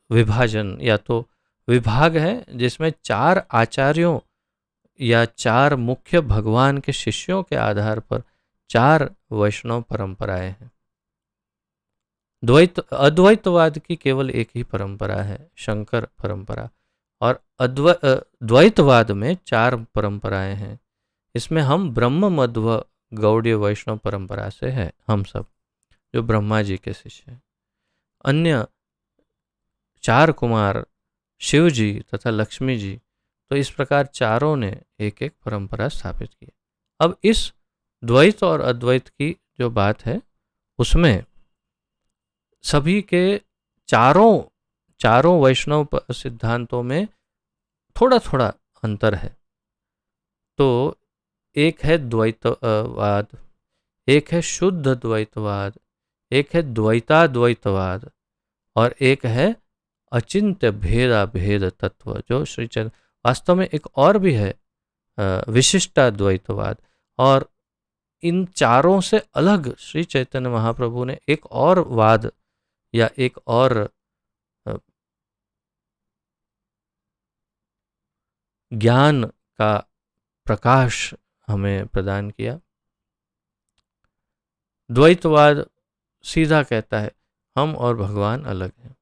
विभाजन या तो विभाग है, जिसमें चार आचार्यों या चार मुख्य भगवान के शिष्यों के आधार पर चार वैष्णव परंपराएं हैं। अद्वैतवाद की केवल एक ही परंपरा है, शंकर परंपरा, और द्वैतवाद में चार परंपराएं हैं। इसमें हम ब्रह्म मध्व गौड़ीय वैष्णव परंपरा से है, हम सब जो ब्रह्मा जी के शिष्य हैं। अन्य चार कुमार शिव जी तथा लक्ष्मी जी, तो इस प्रकार चारों ने एक एक परंपरा स्थापित की। अब इस द्वैत और अद्वैत की जो बात है, उसमें सभी के चारों वैष्णव सिद्धांतों में थोड़ा थोड़ा अंतर है। तो एक है द्वैतवाद, एक है शुद्ध द्वैतवाद, एक है द्वैताद्वैतवाद, और एक है अचिंत्य भेदाभेद तत्व, जो श्री चैतन्य। वास्तव में एक और भी है विशिष्टाद्वैतवाद। और इन चारों से अलग श्री चैतन्य महाप्रभु ने एक और वाद या एक और ज्ञान का प्रकाश हमें प्रदान किया। द्वैतवाद सीधा कहता है हम और भगवान अलग हैं।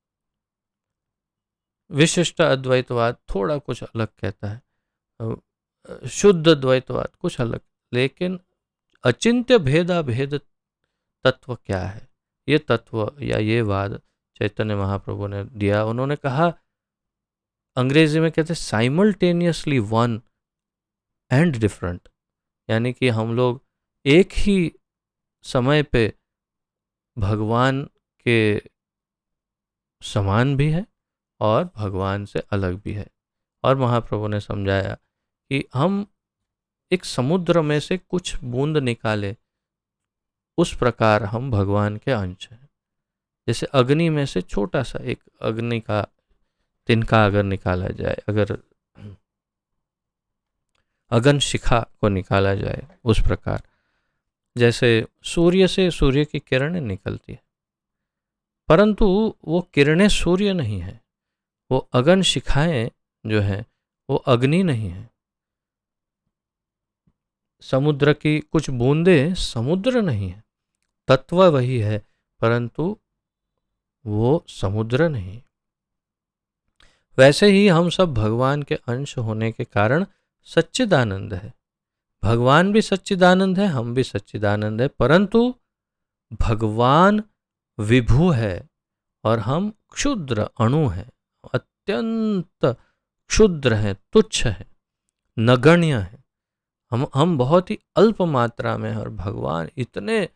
विशिष्ट अद्वैतवाद थोड़ा कुछ अलग कहता है। शुद्ध द्वैतवाद कुछ अलग। लेकिन अचिंत्य भेदाभेद तत्व क्या है, ये तत्व या ये वाद चैतन्य महाप्रभु ने दिया। उन्होंने कहा, अंग्रेजी में कहते साइमल्टेनियसली वन एंड डिफरेंट, यानी कि हम लोग एक ही समय पे भगवान के समान भी है और भगवान से अलग भी है। और महाप्रभु ने समझाया कि हम एक समुद्र में से कुछ बूंद निकाले, उस प्रकार हम भगवान के अंश हैं। जैसे अग्नि में से छोटा सा एक अग्नि का तिनका अगर निकाला जाए, अगर अगन शिखा को निकाला जाए, उस प्रकार जैसे सूर्य से सूर्य की किरणें निकलती है, परंतु वो किरणें सूर्य नहीं है, वो अगन शिखाएं जो हैं वो अग्नि नहीं है। समुद्र की कुछ बूंदें समुद्र नहीं है, तत्व वही है परंतु वो समुद्र नहीं। वैसे ही हम सब भगवान के अंश होने के कारण सच्चिदानंद है। भगवान भी सच्चिदानंद है, हम भी सच्चिदानंद है, परंतु भगवान विभु है और हम क्षुद्र अणु हैं, अत्यंत क्षुद्र हैं, तुच्छ हैं, नगण्य हैं। हम बहुत ही अल्प मात्रा में हैं और भगवान इतने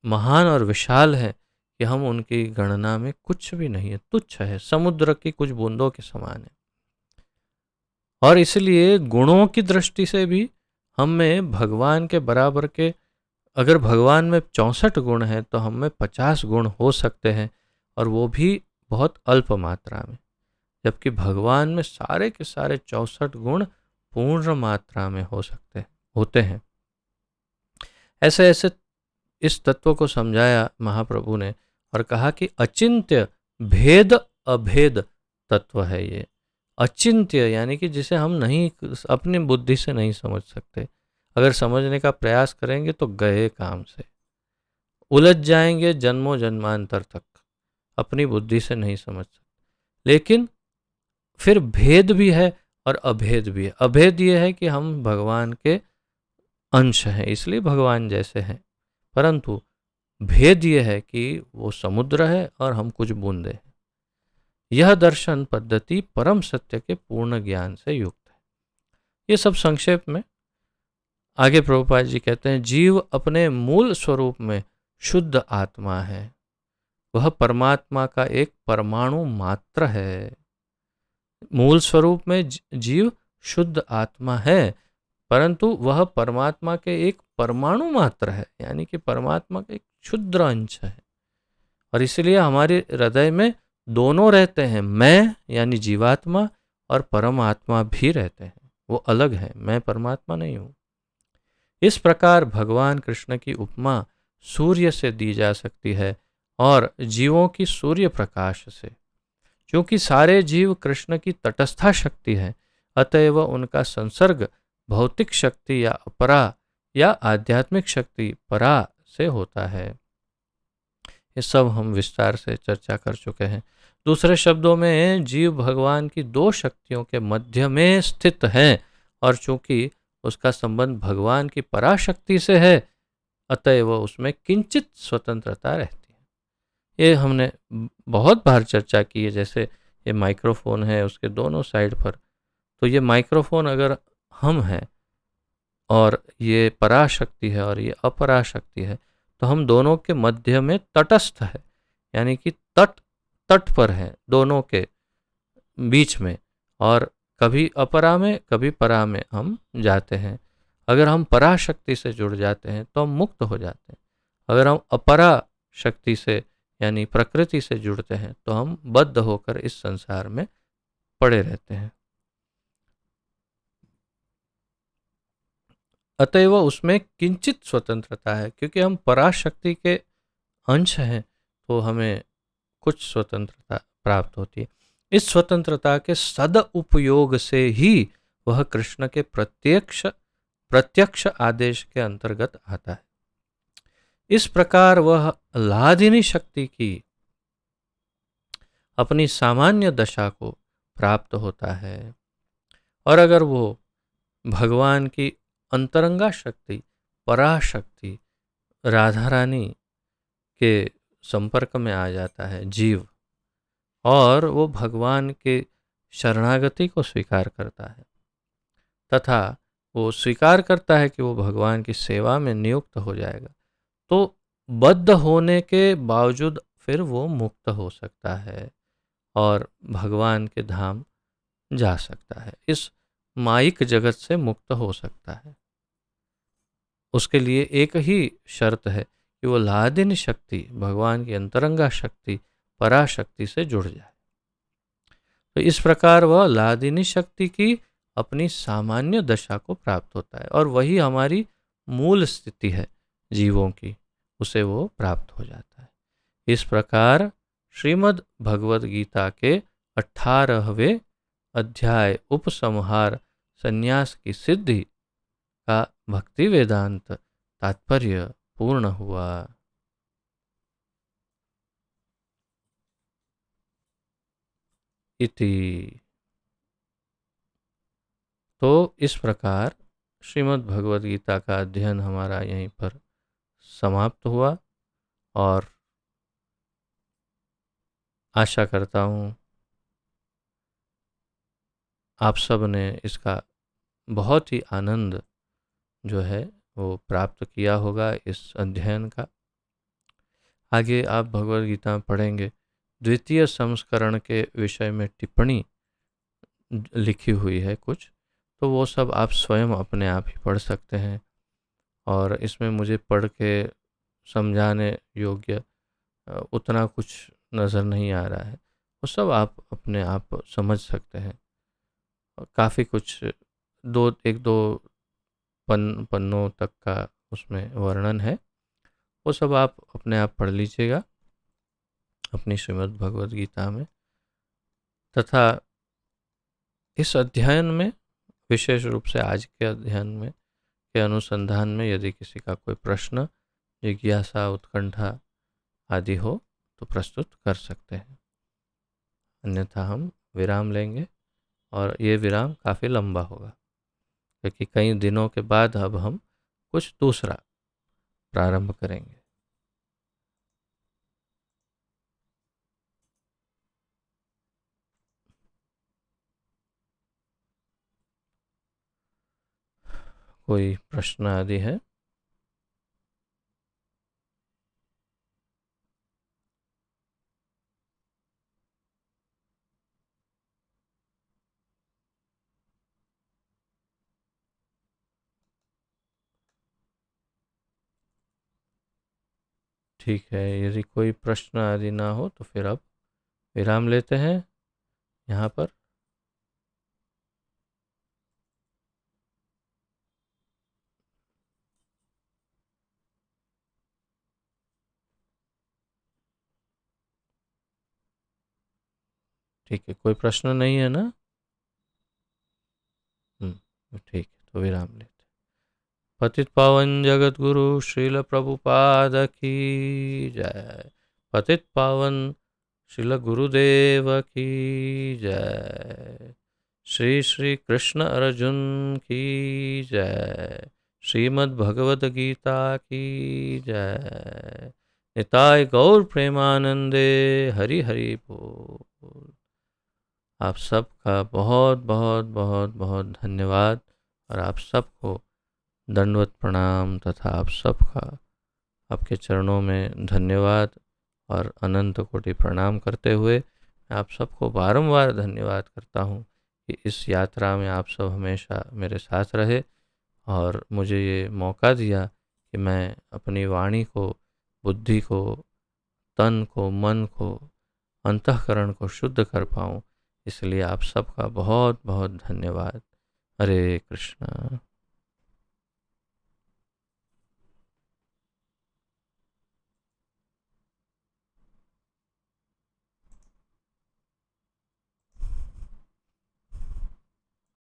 महान और विशाल हैं कि हम उनकी गणना में कुछ भी नहीं है, तुच्छ है, समुद्र की कुछ बूंदों के समान है। और इसलिए गुणों की दृष्टि से भी हम में भगवान के बराबर के, अगर भगवान में 64 गुण हैं तो हम में 50 गुण हो सकते हैं, और वो भी बहुत अल्प मात्रा में, जबकि भगवान में सारे के सारे 64 गुण पूर्ण मात्रा में होते हैं। ऐसे ऐसे इस तत्व को समझाया महाप्रभु ने और कहा कि अचिंत्य भेद अभेद तत्व है ये, अचिंत्य, यानी कि जिसे हम नहीं अपनी बुद्धि से नहीं समझ सकते। अगर समझने का प्रयास करेंगे तो गए काम से, उलझ जाएंगे जन्मों जन्मांतर तक, अपनी बुद्धि से नहीं समझ सकते। लेकिन फिर भेद भी है और अभेद भी है। अभेद ये है कि हम भगवान के अंश हैं, इसलिए भगवान जैसे हैं, परंतु भेद ये है कि वो समुद्र है और हम कुछ बूंदे हैं। यह दर्शन पद्धति परम सत्य के पूर्ण ज्ञान से युक्त है। ये सब संक्षेप में। आगे प्रभुपाद जी कहते हैं, जीव अपने मूल स्वरूप में शुद्ध आत्मा है, वह परमात्मा का एक परमाणु मात्र है। मूल स्वरूप में जीव शुद्ध आत्मा है, परंतु वह परमात्मा के एक परमाणु मात्र है, यानी कि परमात्मा का एक क्षुद्र अंश है। और इसलिए हमारे हृदय में दोनों रहते हैं, मैं यानी जीवात्मा और परमात्मा भी रहते हैं, वो अलग है, मैं परमात्मा नहीं हूं। इस प्रकार भगवान कृष्ण की उपमा सूर्य से दी जा सकती है और जीवों की सूर्य प्रकाश से। क्योंकि सारे जीव कृष्ण की तटस्था शक्ति है, अतएव उनका संसर्ग भौतिक शक्ति या अपरा या आध्यात्मिक शक्ति परा से होता है। ये सब हम विस्तार से चर्चा कर चुके हैं। दूसरे शब्दों में जीव भगवान की दो शक्तियों के मध्य में स्थित है, और चूंकि उसका संबंध भगवान की पराशक्ति से है, अतएव उसमें किंचित स्वतंत्रता रहती है। ये हमने बहुत बार चर्चा की है। जैसे ये माइक्रोफोन है, उसके दोनों साइड पर, तो ये माइक्रोफोन अगर हम हैं और ये पराशक्ति है और ये अपराशक्ति है, तो हम दोनों के मध्य में तटस्थ है, यानी कि तट पर है, दोनों के बीच में, और कभी अपरा में कभी परा में हम जाते हैं। अगर हम पराशक्ति से जुड़ जाते हैं तो हम मुक्त हो जाते हैं, अगर हम अपरा शक्ति से यानी प्रकृति से जुड़ते हैं तो हम बद्ध होकर इस संसार में पड़े रहते हैं। अतएव उसमें किंचित स्वतंत्रता है, क्योंकि हम पराशक्ति के अंश हैं, तो हमें कुछ स्वतंत्रता प्राप्त होती है। इस स्वतंत्रता के सद उपयोग से ही वह कृष्ण के प्रत्यक्ष आदेश के अंतर्गत आता है। इस प्रकार वह लादिनी शक्ति की अपनी सामान्य दशा को प्राप्त होता है। और अगर वो भगवान की अंतरंगा शक्ति पराशक्ति राधा रानी के संपर्क में आ जाता है जीव, और वो भगवान के शरणागति को स्वीकार करता है, तथा वो स्वीकार करता है कि वो भगवान की सेवा में नियुक्त हो जाएगा, तो बद्ध होने के बावजूद फिर वो मुक्त हो सकता है और भगवान के धाम जा सकता है, इस माइक जगत से मुक्त हो सकता है। उसके लिए एक ही शर्त है कि वो लादिन शक्ति, भगवान की अंतरंगा शक्ति पराशक्ति से जुड़ जाए। तो इस प्रकार वह लादिनी शक्ति की अपनी सामान्य दशा को प्राप्त होता है, और वही हमारी मूल स्थिति है जीवों की, उसे वो प्राप्त हो जाता है। इस प्रकार श्रीमद् भगवद गीता के 18वें अध्याय उपसंहार संन्यास की सिद्धि का भक्ति वेदांत तात्पर्य पूर्ण हुआ। इति। तो इस प्रकार श्रीमद् भगवद गीता का अध्ययन हमारा यहीं पर समाप्त हुआ, और आशा करता हूँ आप सब ने इसका बहुत ही आनंद जो है वो प्राप्त किया होगा इस अध्ययन का। आगे आप भगवद गीता में पढ़ेंगे, द्वितीय संस्करण के विषय में टिप्पणी लिखी हुई है कुछ, तो वो सब आप स्वयं अपने आप ही पढ़ सकते हैं, और इसमें मुझे पढ़ के समझाने योग्य उतना कुछ नज़र नहीं आ रहा है, वो सब आप अपने आप समझ सकते हैं। काफ़ी कुछ एक दो पन्नों तक का उसमें वर्णन है, वो सब आप अपने आप पढ़ लीजिएगा अपनी श्रीमद् भगवद गीता में। तथा इस अध्ययन में, विशेष रूप से आज के अध्ययन में के अनुसंधान में, यदि किसी का कोई प्रश्न, जिज्ञासा, उत्कंठा आदि हो तो प्रस्तुत कर सकते हैं। अन्यथा हम विराम लेंगे और ये विराम काफ़ी लंबा होगा, क्योंकि कई दिनों के बाद अब हम कुछ दूसरा प्रारंभ करेंगे। कोई प्रश्न आदि है? ठीक है, यदि कोई प्रश्न आदि ना हो तो फिर अब विराम लेते हैं यहाँ पर। ठीक है, कोई प्रश्न नहीं है ना? ठीक है, तो विराम लेते। पतित पावन जगत गुरु श्रील प्रभुपाद की जय। पतित पावन श्रील गुरुदेव की जय। श्री श्री कृष्ण अर्जुन की जय। श्रीमद् भगवद गीता की जय। निताय गौर प्रेमानंदे हरि हरि बोल। आप सबका बहुत बहुत बहुत बहुत धन्यवाद, और आप सबको दंडवत प्रणाम, तथा आप सबका आपके चरणों में धन्यवाद और अनंत कोटि प्रणाम करते हुए मैं आप सबको बारंबार धन्यवाद करता हूँ कि इस यात्रा में आप सब हमेशा मेरे साथ रहे और मुझे ये मौका दिया कि मैं अपनी वाणी को, बुद्धि को, तन को, मन को, अंतःकरण को शुद्ध कर पाऊँ। इसलिए आप सबका बहुत बहुत धन्यवाद। हरे कृष्णा।